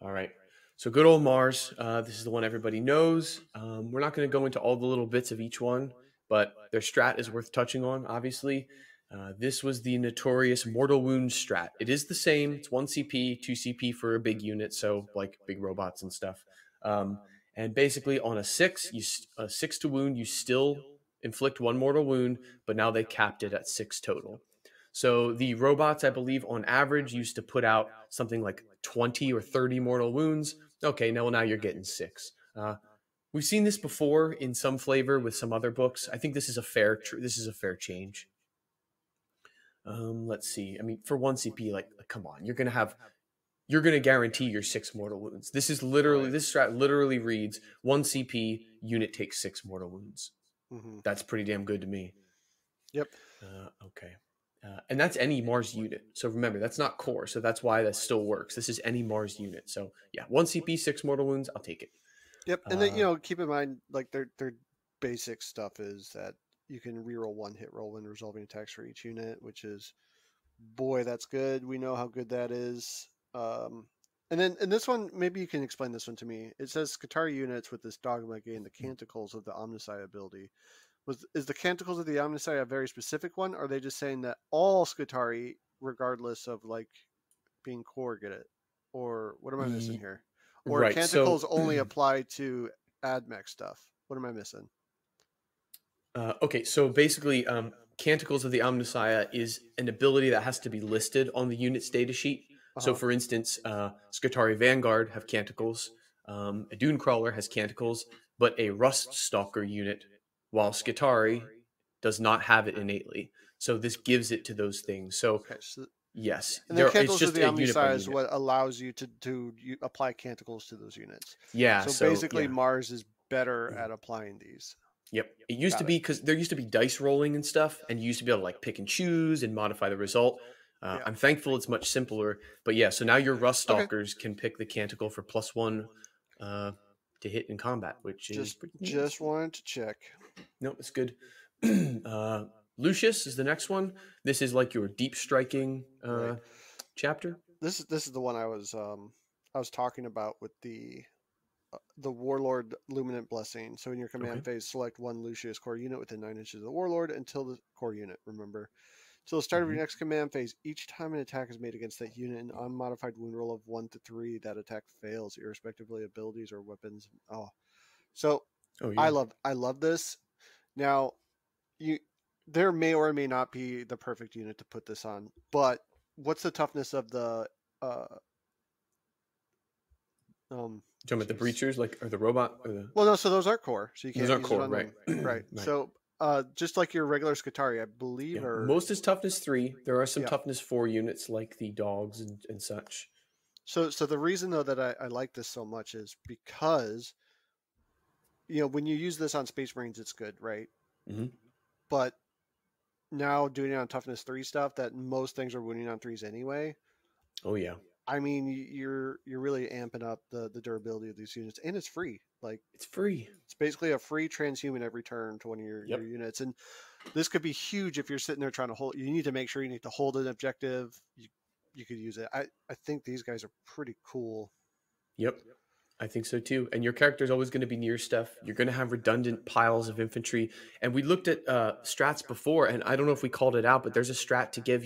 All right. So good old Mars. This is the one everybody knows. We're not going to go into all the little bits of each one, but their strat is worth touching on, obviously. This was the notorious Mortal Wound strat. It is the same. It's 1 CP, 2 CP for a big unit, so like big robots and stuff. And basically on a 6 to wound, you still inflict 1 mortal wound, but now they capped it at 6 total. So the robots, I believe, on average, used to put out something like 20 or 30 mortal wounds. Okay, now you're getting 6. We've seen this before in some flavor with some other books. I think this is a fair change. Let's see. I mean, for 1 CP, like come on, you're gonna guarantee your 6 mortal wounds. This strat literally reads 1 CP unit takes 6 mortal wounds. Mm-hmm. That's pretty damn good to me. Yep. Okay. And that's any Mars unit. So remember, that's not core. So that's why that still works. This is any Mars unit. So yeah, 1 CP, 6 mortal wounds. I'll take it. Yep, and then keep in mind like their basic stuff is that you can reroll 1 hit roll when resolving attacks for each unit, which is, boy, that's good. We know how good that is. And then in this one, maybe you can explain this one to me. It says Skitarii units with this dogma gain the Canticles of the Omnissiah ability. Is the Canticles of the Omnissiah a very specific one? Or are they just saying that all Skitarii, regardless of like being core, get it? Or what am I missing here? Or right, Canticles only apply to Admech stuff? What am I missing? Okay, so basically, Canticles of the Omnissiah is an ability that has to be listed on the unit's data sheet. So, for instance, Skitarii Vanguard have Canticles, a Dune Crawler has Canticles, but a Rust Stalker unit, while Skitarii does not have it innately. So this gives it to those things. So, yes, and the Canticles of the Omnissiah is what allows you to apply Canticles to those units. Yeah. So basically, Mars is better at applying these. Yep. It used to be because there used to be dice rolling and stuff, and you used to be able to like pick and choose and modify the result. I'm thankful it's much simpler, but yeah. So now your Rust Stalkers can pick the Canticle for +1 to hit in combat, which is pretty neat. Just wanted to check. No, it's good. Lucius is the next one. This is like your deep striking chapter. This is the one I was talking about with the Warlord Luminant Blessing. So in your command phase, select 1 Lucius core unit within 9 inches of the Warlord until the core unit. Remember, till the start of your next command phase, each time an attack is made against that unit, an unmodified wound roll of 1 to 3, that attack fails, irrespectively of abilities or weapons. I love this. Now, there may or may not be the perfect unit to put this on, but what's the toughness of the Talking about the breachers, or the robot? Or the... Well, no, so those aren't core, so you can't use aren't core, right. Right. So, just like your regular Skitarii, I believe, most is toughness 3. There are some toughness 4 units, like the dogs and such. So the reason though that I like this so much is because, when you use this on Space Marines, it's good, right? Mm-hmm. But now doing it on toughness 3 stuff that most things are wounding on 3s anyway. Oh yeah. I mean, you're really amping up the durability of these units, and it's free. Like, it's free. It's basically a free transhuman every turn to one of your units, and this could be huge if you're sitting there trying to hold. You need to make sure you need to hold an objective. You could use it. I think these guys are pretty cool. Yep, I think so too. And your character is always going to be near stuff. You're going to have redundant piles of infantry. And we looked at strats before, and I don't know if we called it out, but there's a strat to give,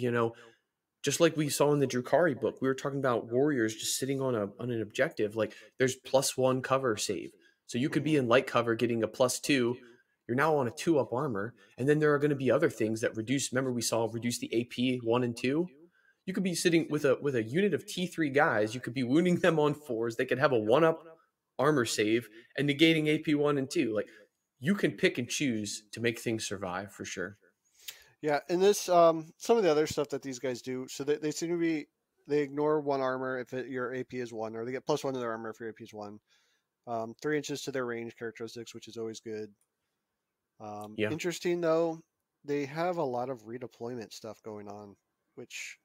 just like we saw in the Drukhari book, we were talking about warriors just sitting on an objective. Like, there's +1 cover save. So you could be in light cover getting a +2. You're now on a 2-up armor. And then there are going to be other things that reduce. Remember, we saw reduce the AP 1 and 2. You could be sitting with a unit of T3 guys. You could be wounding them on 4s. They could have a 1-up armor save and negating AP 1 and 2. Like, you can pick and choose to make things survive for sure. Yeah, and this some of the other stuff that these guys do, so they seem to be, they ignore 1 armor if your AP is 1, or they get +1 to their armor if your AP is 1. 3 inches to their range characteristics, which is always good. Interesting though, they have a lot of redeployment stuff going on, which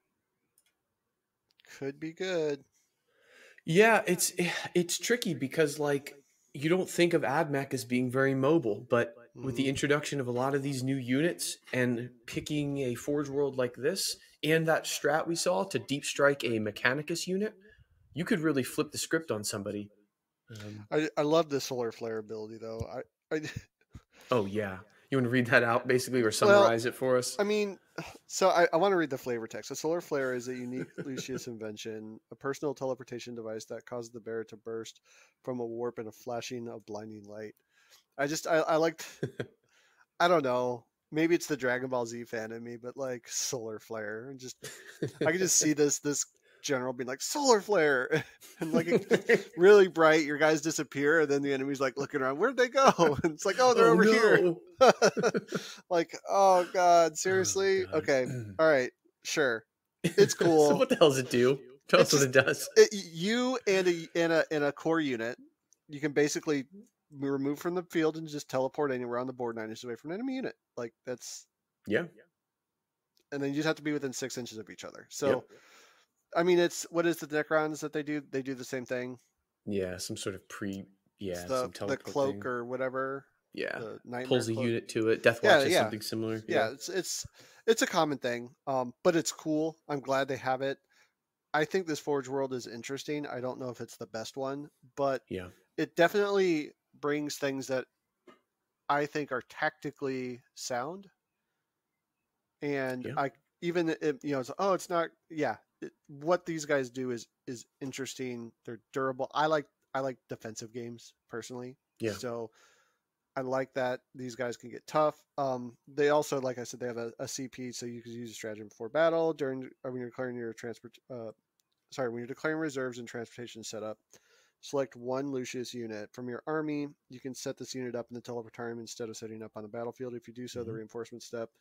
could be good. Yeah, it's tricky because you don't think of Admech as being very mobile, but with the introduction of a lot of these new units and picking a Forge World like this and that strat we saw to deep strike a Mechanicus unit, you could really flip the script on somebody. I love the Solar Flare ability though. Oh yeah. You want to read that out basically, or summarize it for us? I mean, so I want to read the flavor text. The Solar Flare is a unique Lucius invention, a personal teleportation device that causes the bearer to burst from a warp and a flashing of blinding light. I liked, I don't know, maybe it's the Dragon Ball Z fan in me, but Solar Flare, and I can just see this general being like, Solar Flare, and it's really bright, your guys disappear, and then the enemy's looking around, where'd they go? And it's like, oh, they're over here. Oh god, seriously? God. Okay, all right, sure, it's cool. So what the hell does it do? Tell us what it does. You and a core unit, you can basically remove from the field and just teleport anywhere on the board 9 inches away from an enemy unit. That's and then you just have to be within 6 inches of each other. So, Yep. I mean, what is the Necrons that they do? They do the same thing. Yeah, some sort of It's some the teleport cloak thing. or whatever. Yeah. The nightmare Pulls a cloak. unit to it. Deathwatch Yeah, is yeah, something similar. yeah. It's a common thing. But it's cool. I'm glad they have it. I think this Forge world is interesting. I don't know if it's the best one, but Yeah. it definitely brings things that I think are tactically sound. And Yeah. I even it's not. Yeah, what these guys do is interesting. They're durable. I like defensive games personally. Yeah. So I like that these guys can get tough. They also, like I said, they have a CP, so you can use a stratagem before battle when you're declaring your when you're declaring reserves and transportation setup. Select one Lucius unit from your army. You can set this unit up in the teleportarium instead of setting up on the battlefield. If you do so, the reinforcement step.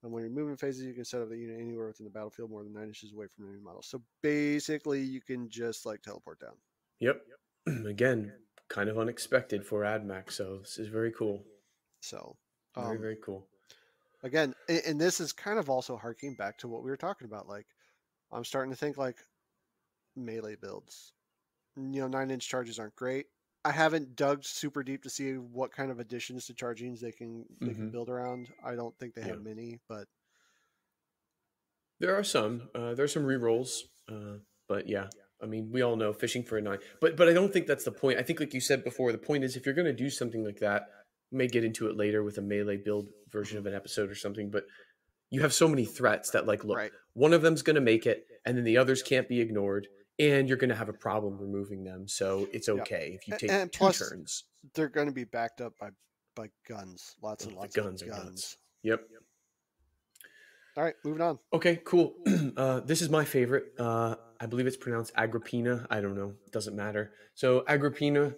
And when you're moving phases, you can set up the unit anywhere within the battlefield more than 9 inches away from enemy model. So basically, you can just like teleport down. Yep. Again, kind of unexpected for Admech, so this is very cool. So very, very cool. Again, and this is kind of also harking back to what we were talking about. Like, I'm starting to think like melee builds. 9-inch charges aren't great. I haven't dug super deep to see what kind of additions to chargings they can build around. I don't think they have many, but there are some. There's some rerolls, but yeah. I mean, we all know fishing for a 9, but I don't think that's the point. I think, like you said before, the point is if you're going to do something like that, we may get into it later with a melee build version of an episode or something, but you have so many threats that, like, look, one of them's going to make it, and then the others can't be ignored, and you're going to have a problem removing them. So it's okay if you take and 2 plus, turns. They're going to be backed up by guns, lots and lots of guns. Guns. Yep. All right, moving on. Okay, cool. This is my favorite. I believe it's pronounced Agrippina. I don't know. It doesn't matter. So Agrippina,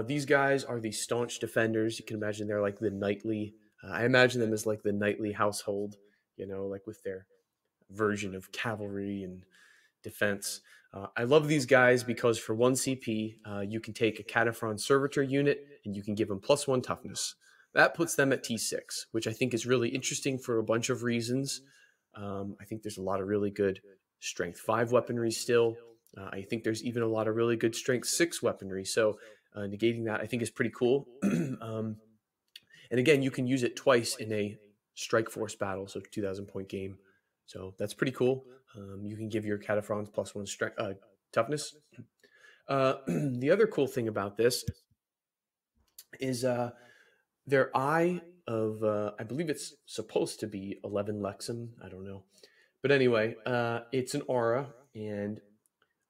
these guys are the staunch defenders. You can imagine they're like the knightly. I imagine them as like the knightly household, like with their version of cavalry and defense. I love these guys because for 1 CP, you can take a Cataphron Servitor unit and you can give them +1 toughness. That puts them at T6, which I think is really interesting for a bunch of reasons. I think there's a lot of really good strength 5 weaponry still. I think there's even a lot of really good strength 6 weaponry. So negating that I think is pretty cool. And again, you can use it twice in a strike force battle, so 2,000 point game. So that's pretty cool. You can give your Cataphrons +1 toughness. The other cool thing about this is their eye of, I believe it's supposed to be 11 Lexum. I don't know. But anyway, it's an aura, and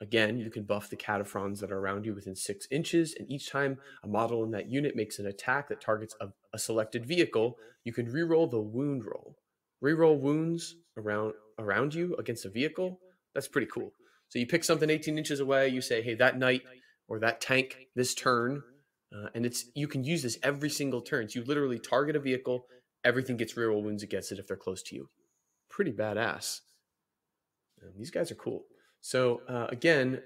again, you can buff the Cataphrons that are around you within 6 inches, and each time a model in that unit makes an attack that targets a selected vehicle, you can reroll the wound roll. Reroll wounds around you against a vehicle. That's pretty cool. So you pick something 18 inches away, you say, hey, that knight or that tank this turn, and you can use this every single turn. So you literally target a vehicle, everything gets reroll wounds against it if they're close to you. Pretty badass. These guys are cool. So again,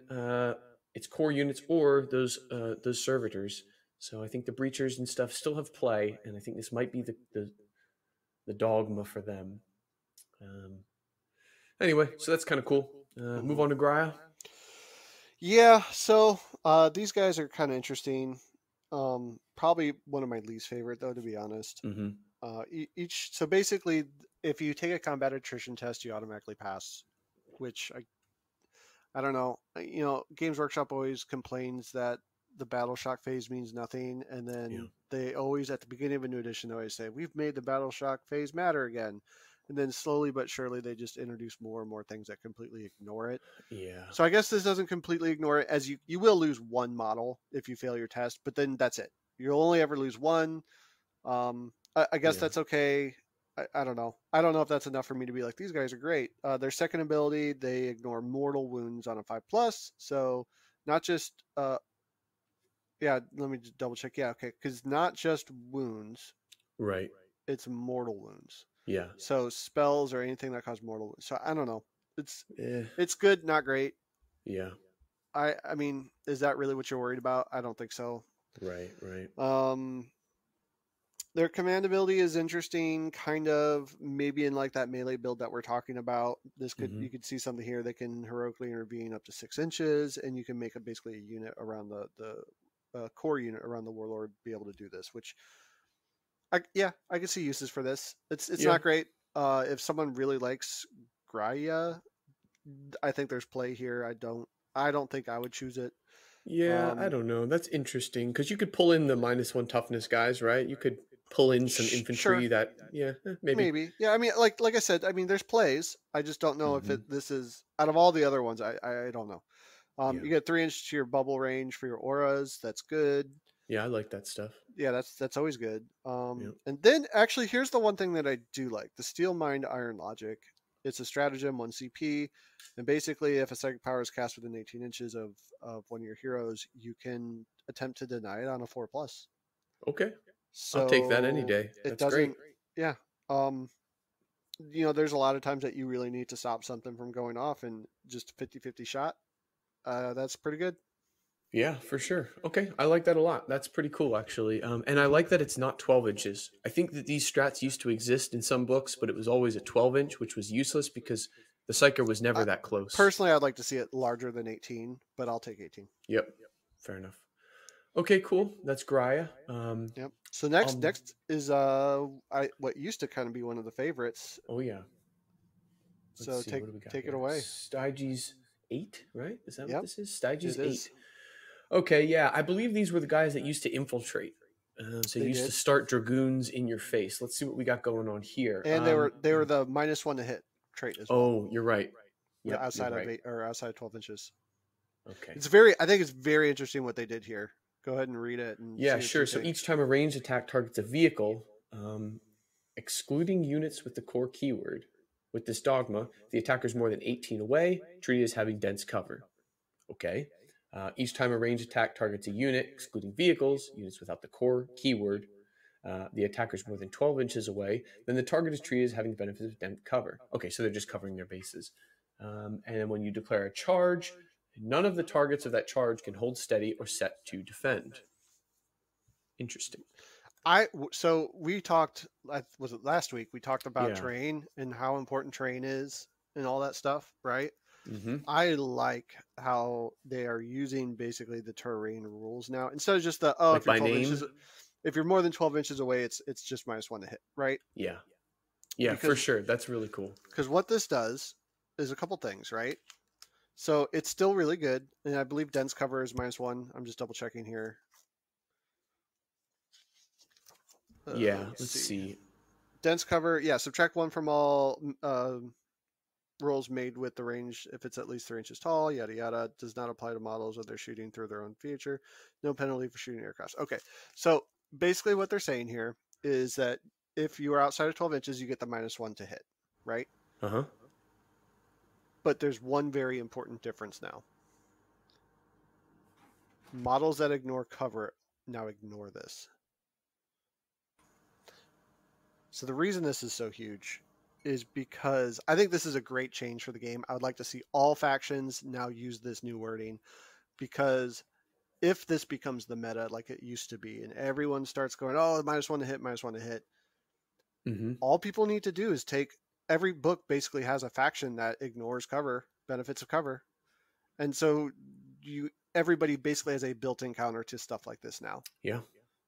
it's core units or those servitors. So I think the breachers and stuff still have play, and I think this might be the dogma for them. Anyway, so that's kind of cool. Move on to Graia. Yeah, so these guys are kind of interesting. Probably one of my least favorite, though, to be honest. So basically, if you take a combat attrition test, you automatically pass, which I don't know. Games Workshop always complains that the battle shock phase means nothing, and then they always, at the beginning of a new edition, they always say, we've made the battle shock phase matter again. And then slowly but surely, they just introduce more and more things that completely ignore it. Yeah. So I guess this doesn't completely ignore it, as you will lose 1 model if you fail your test, but then that's it. You'll only ever lose 1. I guess that's okay. I don't know. I don't know if that's enough for me to be like, these guys are great. Their second ability, they ignore mortal wounds on a 5+. So not just, let me just double check. Yeah, okay. Because not just wounds. Right. It's mortal wounds. Yeah. So spells or anything that cause mortal wounds. So I don't know. It's good, not great. Yeah. I mean, is that really what you're worried about? I don't think so. Right. Their command ability is interesting, kind of maybe in like that melee build that we're talking about. This could Mm-hmm. you could see something here that can heroically intervene up to 6 inches, and you can make basically a unit around the core unit around the warlord be able to do this. Which, I can see uses for this. It's Yeah. not great. If someone really likes Graia, I think there's play here. I don't think I would choose it. Yeah, I Um, don't know. That's interesting because you could pull in the -1 toughness guys, right? You could pull in some sure, infantry that, yeah, maybe. maybe. Yeah, I mean, like I said, I mean, there's plays. I just don't know if Hmm. this is out of all the other ones. I don't know. Yeah. You get 3 inches to your bubble range for your auras. That's good. Yeah, I like that stuff. Yeah, that's always good. Yeah. And then actually, here's the one thing that I do like: the Steel Mind Iron Logic. It's a stratagem, 1 CP, and basically, if a psychic power is cast within 18 inches of one of your heroes, you can attempt to deny it on a 4+. Okay. I'll take that any So day. it That's great. doesn't. Yeah. Um, there's a lot of times that you really need to stop something from going off, and just 50-50 shot. That's pretty good. Yeah, for sure. Okay, I like that a lot. That's pretty cool, actually. And I like that it's not 12 inches. I think that these strats used to exist in some books, but it was always a 12-inch, which was useless because the Psyker was never Uh, that close. Personally, I'd like to see it larger than 18, but I'll take 18. Yep, fair enough. Okay, cool. That's Graya. Yep. So next Um, next is what used to kind of be one of the favorites. oh yeah. Let's So see. What do we got take it here? away. Styges 8, right? Is that what Yep, this is? Styges it 8. is. Okay, yeah. I believe these were the guys that used to infiltrate. So you They used to did, start dragoons in your face. Let's see what we got going on here. and they were the -1 to hit trait as well. Oh, you're right. Yep, you're Outside of right. 8 or outside 12 inches. Okay. I think it's very interesting what they did here. Go ahead and read it and Yeah, see what you sure. So think. each time a ranged attack targets a vehicle, excluding units with the core keyword, with this dogma, the attacker is more than 18 away, treated as having dense cover. Okay. Each time a ranged attack targets a unit, excluding vehicles, units without the core keyword, the attacker is more than 12 inches away, then the target is treated as having the benefit of dense cover. Okay, so they're just covering their bases. And then when you declare a charge, none of the targets of that charge can hold steady or set to defend. Interesting. So we talked. Was it last week? We talked about Yeah. terrain and how important terrain is and all that stuff, right? Mm-hmm. I like how they are using basically the terrain rules now instead of just Like if you're by 12 name? inches, if you're more than 12 inches away, it's just -1 to hit, right? Yeah. Yeah, for Because sure. That's really cool. what this does is a couple things, right? So it's still really good, and I believe dense cover is -1. I'm just double checking here. Yeah, let's see. Dense cover, yeah. Subtract 1 from all rolls made with the range if it's at least 3 inches tall. Yada yada. Does not apply to models when they're shooting through their own feature. No penalty for shooting aircraft. Okay, so basically what they're saying here is that if you are outside of 12 inches, you get the -1 to hit, right? Uh-huh. But there's one very important difference now. Models that ignore cover now ignore this. So the reason this is so huge is because I think this is a great change for the game. I would like to see all factions now use this new wording, because if this becomes the meta like it used to be and everyone starts going, oh, -1 to hit, -1 to hit, Mm-hmm. all people need to do is every book basically has a faction that ignores cover, benefits of cover. And so everybody basically has a built-in counter to stuff like this now. Yeah.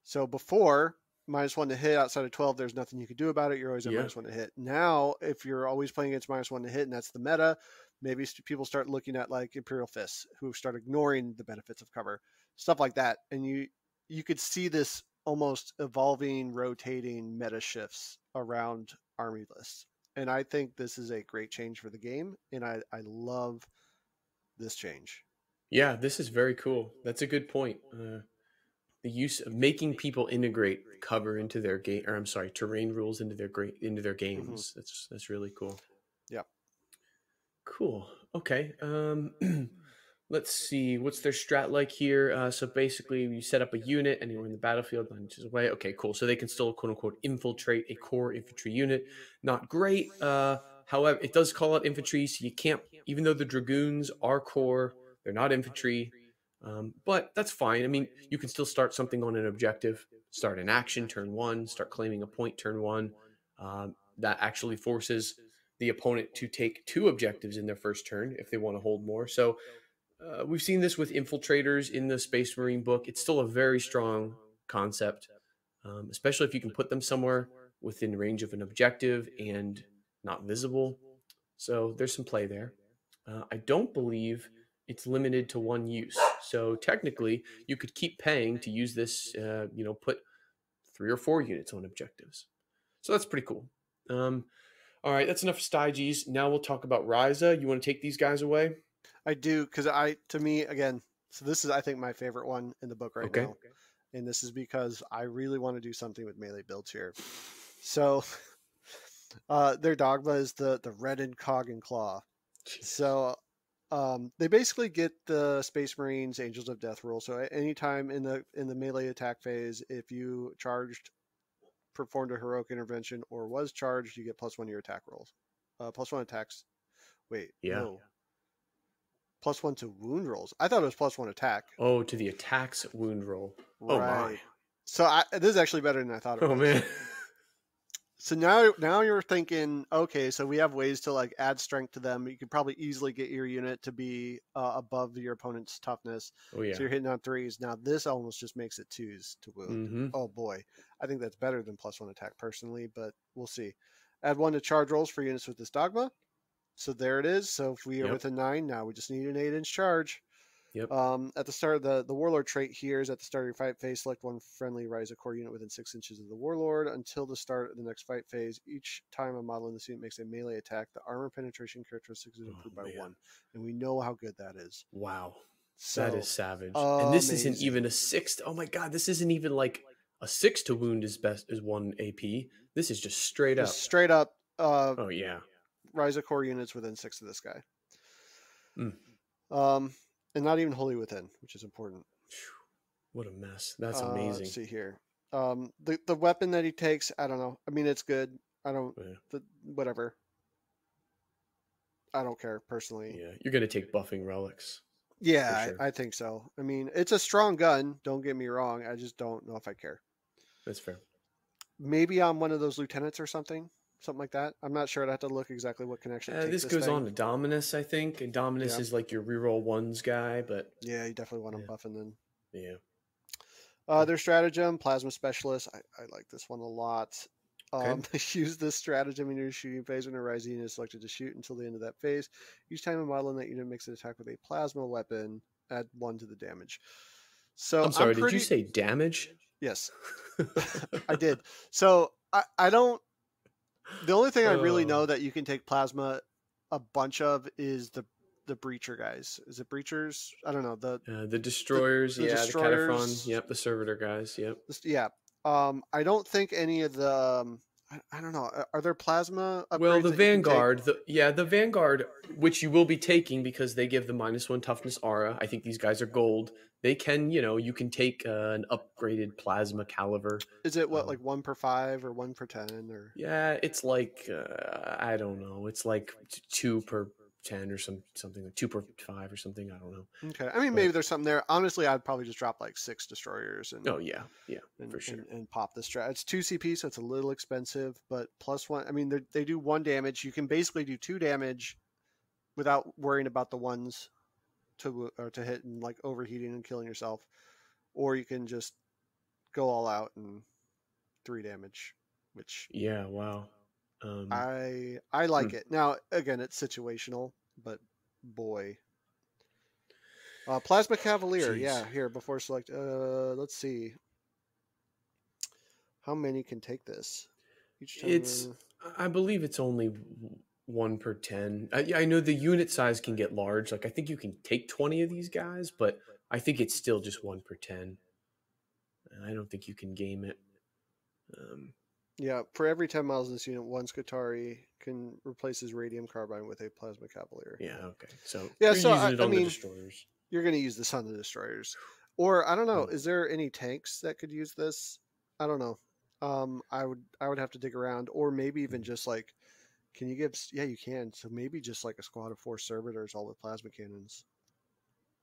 So before, -1 to hit outside of 12, there's nothing you can do about it. You're always at Yeah. -1 to hit. Now, if you're always playing against -1 to hit and that's the meta, maybe people start looking at like Imperial Fists, who start ignoring the benefits of cover, stuff like that. And you could see this almost evolving, rotating meta shifts around army lists. And I think this is a great change for the game, and I love this change. Yeah, this is very cool. That's a good point. The use of making people integrate cover into their game, or I'm sorry, terrain rules into their games. That's really cool. Yeah. Cool. Okay. Let's see. What's their strat like here? So basically, you set up a unit, anywhere in the battlefield, 9 inches away. Okay, cool. So they can still quote unquote infiltrate a core infantry unit. Not great. However, it does call out infantry, so you can't. Even though the dragoons are core, they're not infantry. But that's fine. I mean, you can still start something on an objective. start an action turn 1, start claiming a point turn 1. That actually forces the opponent to take 2 objectives in their first turn if they want to hold more. So we've seen this with infiltrators in the Space Marine book. It's still a very strong concept, especially if you can put them somewhere within range of an objective and not visible. So there's some play there. I don't believe it's limited to 1 use. So technically, you could keep paying to use this, put 3 or 4 units on objectives. So that's pretty cool. All right, that's enough Styges. Now we'll talk about Ryza. You want to take these guys away? I do, because to me, again, so this is, I think, my favorite one in the book right now. And this is because I really want to do something with melee builds here. So their dogma is the red and cog and claw. So they basically get the Space Marines Angels of Death rule. So anytime in the melee attack phase, if you performed a heroic intervention or was charged, you get +1 to your attack rolls. +1 attacks. Wait, no. +1 to wound rolls. I thought it was +1 attack. Oh, to the attacks wound roll. Right. Oh my. So this is actually better than I thought it was. Oh man. So now you're thinking, okay, so we have ways to like add strength to them. You could probably easily get your unit to be above your opponent's toughness. Oh yeah. So you're hitting on 3s. Now this almost just makes it 2s to wound. Mm-hmm. Oh boy, I think that's better than +1 attack personally, but we'll see. Add 1 to charge rolls for units with this dogma. So there it is. So if we are with a 9, now we just need an 8-inch charge. Yep. At the start of the Warlord trait here is at the start of your fight phase, select 1 friendly Ryza core unit within 6 inches of the Warlord until the start of the next fight phase. Each time a model in this unit makes a melee attack, the armor penetration characteristic is improved by 1. And we know how good that is. Wow. So, that is savage. And this isn't even a 6. Oh my god, this isn't even like a 6 to wound is 1 AP. This is just straight up. Straight up. Oh yeah. Ryza core units within 6 of this guy. And not even wholly within, which is important. What a mess. That's amazing. Let's see here. The weapon that he takes, I don't know. I mean, it's good. I don't, whatever. I don't care personally. Yeah, you're going to take buffing relics. Yeah, sure. I think so. I mean, it's a strong gun. Don't get me wrong. I just don't know if I care. That's fair. Maybe I'm one of those lieutenants or something like that. I'm not sure. I'd have to look exactly what connection. This goes on to Dominus, I think. And Dominus is like your reroll 1s guy, but yeah, you definitely want him buffing then. Yeah. Their stratagem, Plasma Specialist. I like this one a lot. Use this stratagem in your shooting phase when a Ryza unit is selected to shoot until the end of that phase. Each time a model in that unit makes an attack with a plasma weapon, add 1 to the damage. So I'm sorry, did you say damage? Yes, I did. So I don't. The only thing I really know that you can take plasma a bunch of is the breacher guys. Is it breachers? I don't know. The destroyers, the Cataphrons, the servitor guys, Yeah. I don't think any of the I don't know. Are there plasma upgrades? Well, the Vanguard, the Vanguard, which you will be taking because they give the -1 toughness aura. I think these guys are gold. They can, you can take an upgraded plasma caliber. Is it what, like 1 per 5 or 1 per 10 or? Yeah, it's like I don't know. It's like 2 per 10 or something like 2 per 5 or something. I don't know. Okay, I mean maybe there's something there. Honestly, I'd probably just drop like 6 destroyers and for sure and pop the Strat. It's 2 CP, so it's a little expensive, but +1. I mean they do 1 damage. You can basically do 2 damage without worrying about the ones to hit and like overheating and killing yourself, or you can just go all out and 3 damage, which wow. I like it. Now again, it's situational, but boy. Plasma Cavalier, here before select. Let's see. How many can take this? Each time I believe it's only 1 per 10. I know the unit size can get large. Like I think you can take 20 of these guys, but I think it's still just 1 per 10. I don't think you can game it. For every 10 miles in this unit, 1 Skitarii can replace his radium carbine with a Plasma Cavalier. Yeah, okay. So you're using it on the destroyers. You're going to use this on the destroyers. Or I don't know, is there any tanks that could use this? I don't know. I would have to dig around, or maybe even just like, can you give? Yeah, you can. So maybe just like a squad of 4 servitors, all with plasma cannons.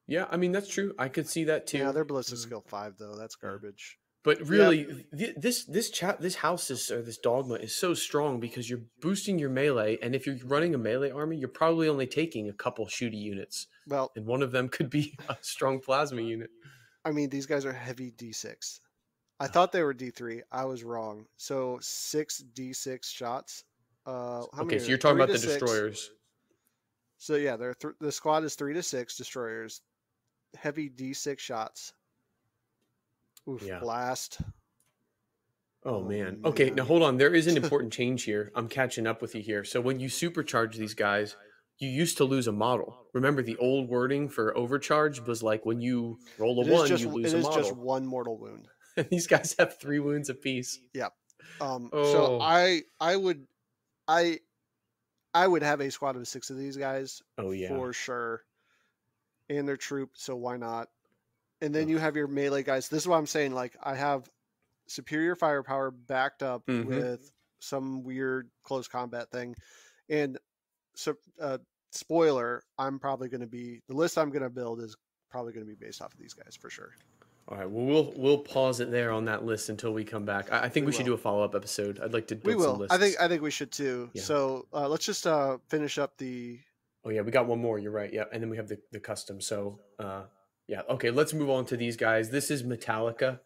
Yeah, I mean that's true. I could see that too. Yeah, they're ballistic skill 5 though. That's garbage. But really, this house is, or this dogma is so strong because you're boosting your melee, and if you're running a melee army, you're probably only taking a couple shooty units, Well, and one of them could be a strong plasma unit. I mean, these guys are heavy D6. I thought they were D3. I was wrong. So 6 D6 shots. How many? Okay, so you're talking about the destroyers. So yeah, the squad is 3 to 6 destroyers, heavy D6 shots. Oof, Yeah. blast. Oh man. Okay, now hold on. There is an important change here. I'm catching up with you here. So when you supercharge these guys, you used to lose a model. Remember, the old wording for overcharge was like when you roll a 1, you lose a model. It is just 1 mortal wound. These guys have 3 wounds apiece. Yeah. So I would have a squad of 6 of these guys. Oh yeah, for sure. And their troop, so why not? And then you have your melee guys. This is what I'm saying. Like, I have superior firepower backed up with some weird close combat thing. And so, spoiler, I'm probably going to be, the list I'm going to build is probably going to be based off of these guys for sure. All right. Well, we'll pause it there on that list until we come back. I think we should do a follow-up episode. I'd like to build some lists. I think we should too. Yeah. So let's just finish up the. Oh yeah, we got one more. You're right. Yeah, and then we have the custom. So yeah. Okay, let's move on to these guys. This is Metallica.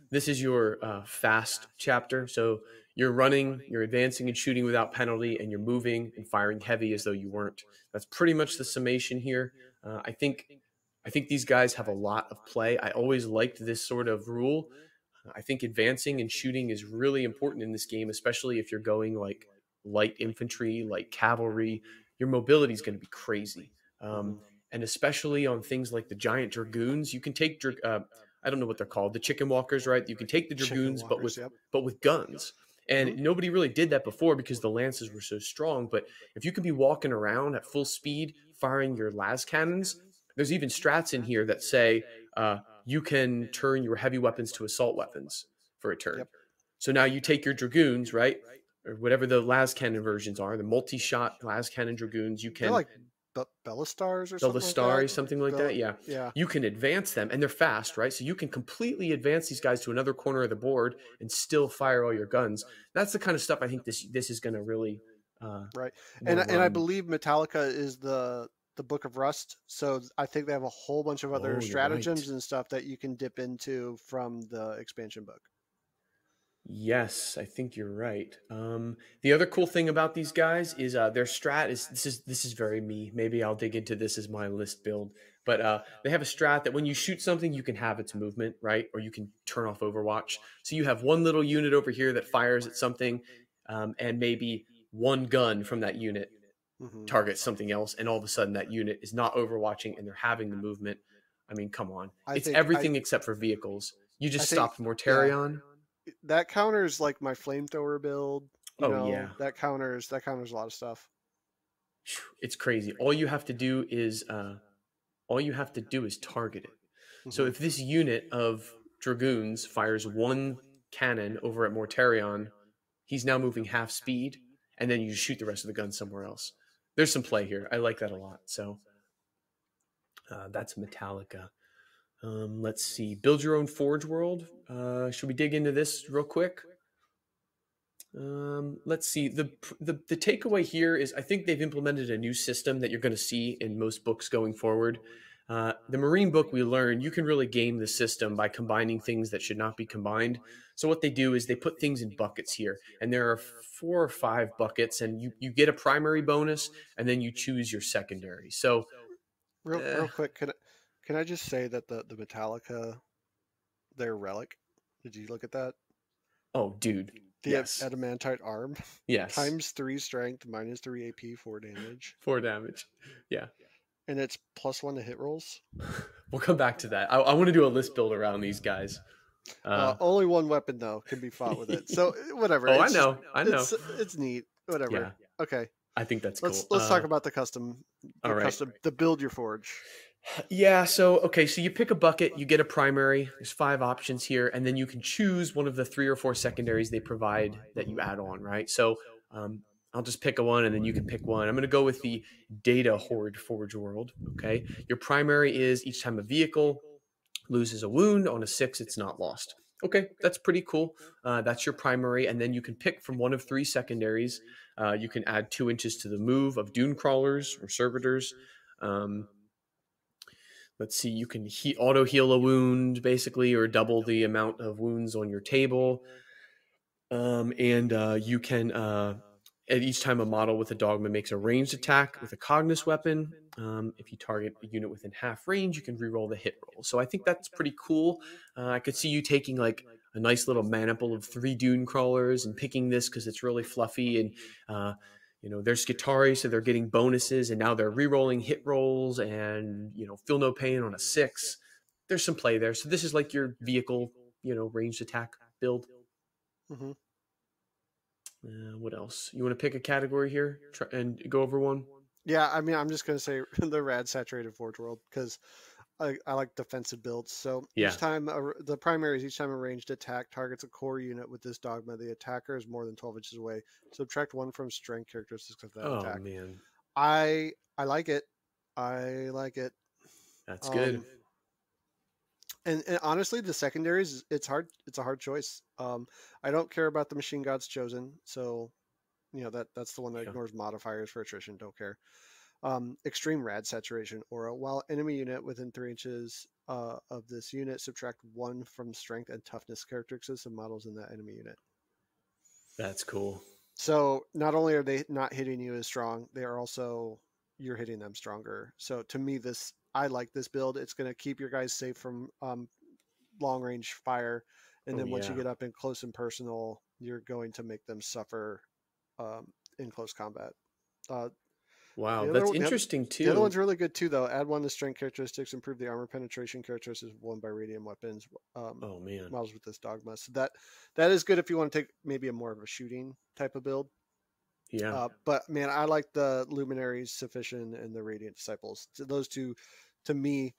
This is your fast chapter. So you're running, you're advancing and shooting without penalty, and you're moving and firing heavy as though you weren't. That's pretty much the summation here. I think these guys have a lot of play. I always liked this sort of rule. I think advancing and shooting is really important in this game, especially if you're going like light infantry, like cavalry. Your mobility is going to be crazy. And especially on things like the giant dragoons, you can take, I don't know what they're called, the chicken walkers, right? You can take the dragoons, but with guns. And nobody really did that before because the lances were so strong. But if you can be walking around at full speed, firing your las cannons, there's even strats in here that say you can turn your heavy weapons to assault weapons for a turn. Yep. So now you take your dragoons, right? Or whatever the las cannon versions are, the multi-shot las cannon dragoons, you can... They're like Bellastars or something like that. Yeah. You can advance them, and they're fast, right? So you can completely advance these guys to another corner of the board and still fire all your guns. That's the kind of stuff I think this is going to really... right. And I believe Metallica is the Book of Rust, so I think they have a whole bunch of other stratagems and stuff that you can dip into from the expansion book. Yes, I think you're right. The other cool thing about these guys is their strat is this is very me. Maybe I'll dig into this as my list build. But they have a strat that when you shoot something, you can have its movement, right? Or you can turn off Overwatch. So you have one little unit over here that fires at something, and maybe one gun from that unit targets something else, and all of a sudden that unit is not overwatching and they're having the movement. I mean, come on. It's everything except for vehicles. You just stopped Mortarion. Yeah. That counters like my flamethrower build. Yeah. That counters a lot of stuff. It's crazy. All you have to do is target it. So if this unit of dragoons fires one cannon over at Mortarion, he's now moving half speed, and then you shoot the rest of the gun somewhere else. There's some play here. I like that a lot. So that's Metallica. Let's see. Build your own Forge World. Should we dig into this real quick? Let's see. The takeaway here is I think they've implemented a new system that you're going to see in most books going forward. The Marine book, we learned you can really game the system by combining things that should not be combined. So what they do is they put things in buckets here, and there are 4 or 5 buckets, and you get a primary bonus, and then you choose your secondary. So real quick, can I just say that the Metallica, their relic, did you look at that? Oh, dude. The adamantite arm. Yes. Times 3 strength, minus 3 AP, 4 damage. 4 damage. Yeah. And it's +1 to hit rolls. We'll come back to that. I want to do a list build around these guys. Only one weapon though can be fought with it. So whatever. I know. It's neat. Whatever. Yeah. Okay. I think that's cool. Let's talk about the custom. The build your forge. Yeah. So you pick a bucket, you get a primary. There's 5 options here, and then you can choose one of the 3 or 4 secondaries they provide that you add on. Right. So I'll just pick one, and then you can pick one. I'm going to go with the Data Horde Forge World. Okay. Your primary is each time a vehicle loses a wound. On a 6, it's not lost. Okay, that's pretty cool. That's your primary, and then you can pick from one of 3 secondaries. You can add 2 inches to the move of dune crawlers or servitors. Let's see, you can auto heal a wound basically, or double the amount of wounds on your table. And you can, at each time a model with a dogma makes a ranged attack with a cognus weapon, if you target a unit within half range, you can reroll the hit roll. So I think that's pretty cool. I could see you taking like a nice little Manipul of 3 dune crawlers and picking this because it's really fluffy, and they're Skitarii, so they're getting bonuses, and now they're rerolling hit rolls, and feel no pain on a 6. There's some play there. So this is like your vehicle, ranged attack build. Mm-hmm. What else? You want to pick a category here and go over one? Yeah, I mean, I'm just going to say the rad saturated Forge World because I like defensive builds. So each time, the primary is each time a ranged attack targets a core unit with this dogma, the attacker is more than 12 inches away. Subtract 1 from strength characteristics of that attack. Oh, man. I like it. I like it. That's good. And honestly, the secondaries, it's hard. It's a hard choice. I don't care about the Machine God's Chosen, so that's the one that ignores modifiers for attrition. Don't care. Extreme rad saturation aura. While enemy unit within 3 inches of this unit, subtract 1 from strength and toughness characteristics of models in that enemy unit. That's cool. So not only are they not hitting you as strong, they are also you're hitting them stronger. So to me, I like this build. It's going to keep your guys safe from long range fire, and then once you get up in close and personal, you're going to make them suffer in close combat. Wow, that's interesting too. The other one's really good too, though. Add 1 to strength characteristics, improve the armor penetration characteristics of 1 by radium weapons. Oh man, models with this dogma. So that is good if you want to take maybe a more of a shooting type of build. Yeah. But man, I like the Luminaries, Sufficient, and the Radiant Disciples. So those two, to me,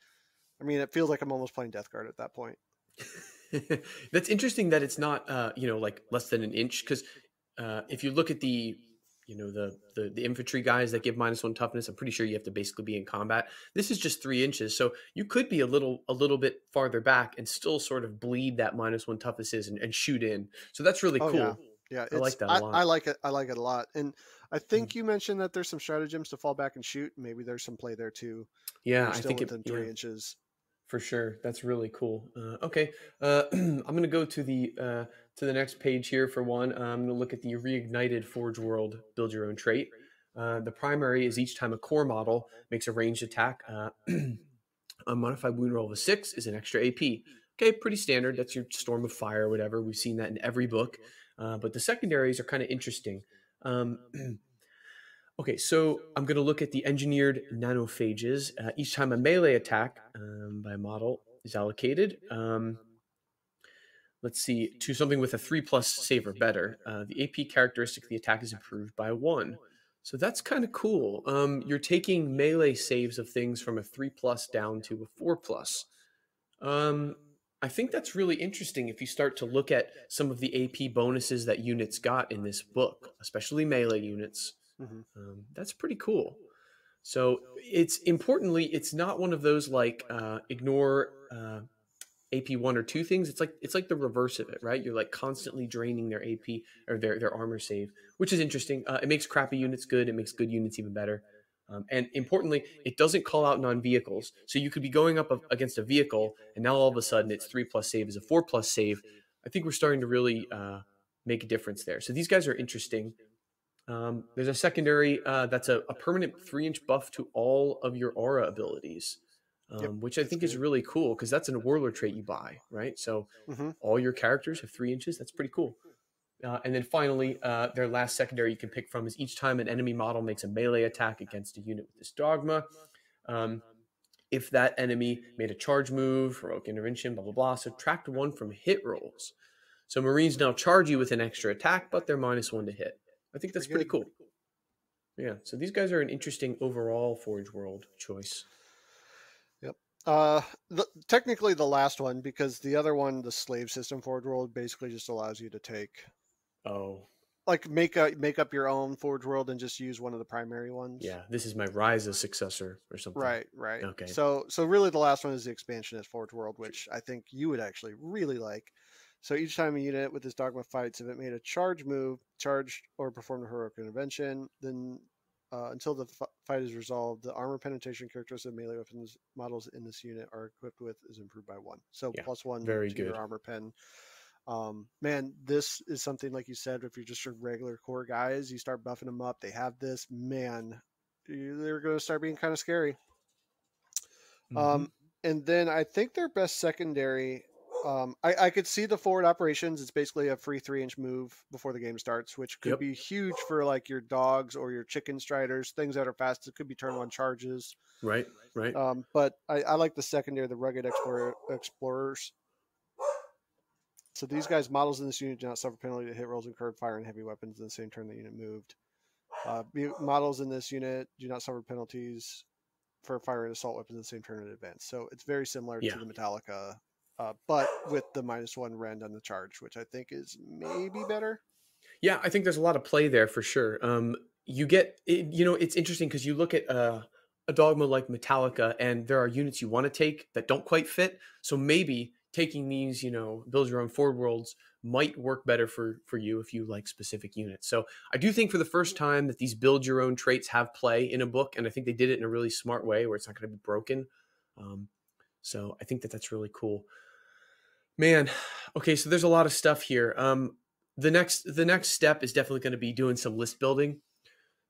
I mean, it feels like I'm almost playing Death Guard at that point. That's interesting that it's not, like less than an inch. Because if you look at the infantry guys that give -1 toughness, I'm pretty sure you have to basically be in combat. This is just 3 inches, so you could be a little bit farther back and still sort of bleed that -1 toughness and shoot in. So that's really cool. Yeah, I like that a lot. I like it. I like it a lot. And I think you mentioned that there's some stratagems to fall back and shoot. Maybe there's some play there too. Yeah, I think within 3 inches. For sure, that's really cool. Okay, I'm going to go to the next page here for one. I'm going to look at the reignited Forge World build your own trait. The primary is each time a core model makes a ranged attack, a modified wound roll of a 6 is an extra AP. Okay, pretty standard. That's your Storm of Fire or whatever. We've seen that in every book. But the secondaries are kind of interesting. Okay, so I'm going to look at the engineered nanophages. Each time a melee attack by a model is allocated, let's see, to something with a 3+ save or better, the AP characteristic of the attack is improved by 1. So that's kind of cool. You're taking melee saves of things from a 3+ down to a 4+. I think that's really interesting if you start to look at some of the AP bonuses that units got in this book, especially melee units. Mm-hmm. That's pretty cool. So it's not one of those like ignore AP 1 or 2 things. It's like the reverse of it, right? You're like constantly draining their AP or their armor save, which is interesting. It makes crappy units good. It makes good units even better. And importantly, it doesn't call out non-vehicles. So you could be going up against a vehicle, and now all of a sudden its 3+ save is a 4+ save. I think we're starting to really make a difference there. So these guys are interesting. There's a secondary that's a permanent 3-inch buff to all of your aura abilities, which I think is really cool because that's a warlord trait you buy, right? So all your characters have 3 inches. That's pretty cool. And then finally, their last secondary you can pick from is each time an enemy model makes a melee attack against a unit with this dogma. If that enemy made a charge move, heroic intervention, blah, blah, blah, subtract 1 from hit rolls. So Marines now charge you with an extra attack, but they're -1 to hit. I think that's pretty cool. Yeah, so these guys are an interesting overall Forge World choice. Yep. Technically the last one, because the other one, the slave system Forge World, basically just allows you to take like make up your own Forge World and just use one of the primary ones. Yeah, this is my Ryza successor or something. Right. Okay. So really the last one is the expansionist Forge World, which I think you would actually really like. So each time a unit with this dogma fights, if it made a charge move, charged or performed a heroic intervention, then until the fight is resolved, the armor penetration characteristics of melee weapons models in this unit are equipped with is improved by 1. So Yeah, +1 very to good. your armor pen. Man, this is something like you said, if you're just a regular core guys, you start buffing them up, they have this, man, they're going to start being kind of scary. And then I think their best secondary, I could see the forward operations. It's basically a free 3-inch move before the game starts, which could be huge for like your dogs or your chicken striders, things that are fast. It could be turn 1 charges. Right. But I like the secondary, the rugged explorers. So these guys, models in this unit do not suffer penalty to hit rolls incurred fire and heavy weapons in the same turn the unit moved. Models in this unit do not suffer penalties for fire and assault weapons in the same turn in advance. So it's very similar to the Metallica, but with the -1 rend on the charge, which I think is maybe better. Yeah, I think there's a lot of play there for sure. You get, it's interesting because you look at a dogma like Metallica, and there are units you want to take that don't quite fit. So maybe taking these, build your own Forge Worlds might work better for you if you like specific units. So I do think for the first time that these build your own traits have play in a book, and I think they did it in a really smart way where it's not going to be broken. So I think that that's really cool. Man, okay, so there's a lot of stuff here. The next step is definitely going to be doing some list building.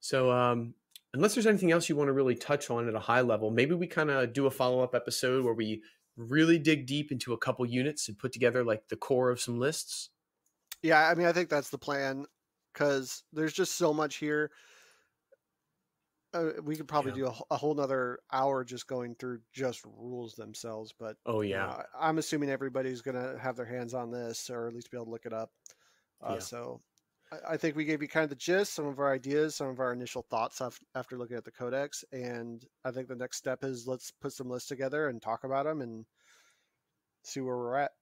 So unless there's anything else you want to really touch on at a high level, maybe we kind of do a follow-up episode where we really dig deep into a couple units and put together like the core of some lists. Yeah, I mean, I think that's the plan because there's just so much here. We could probably do a whole nother hour just going through just rules themselves. But I'm assuming everybody's going to have their hands on this or at least be able to look it up. So I think we gave you kind of the gist, some of our ideas, some of our initial thoughts after looking at the codex. And I think the next step is let's put some lists together and talk about them and see where we're at.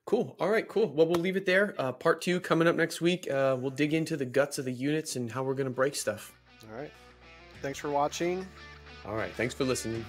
Cool. All right, cool. Well, we'll leave it there. Part 2 coming up next week. We'll dig into the guts of the units and how we're going to break stuff. All right. Thanks for watching. All right. Thanks for listening.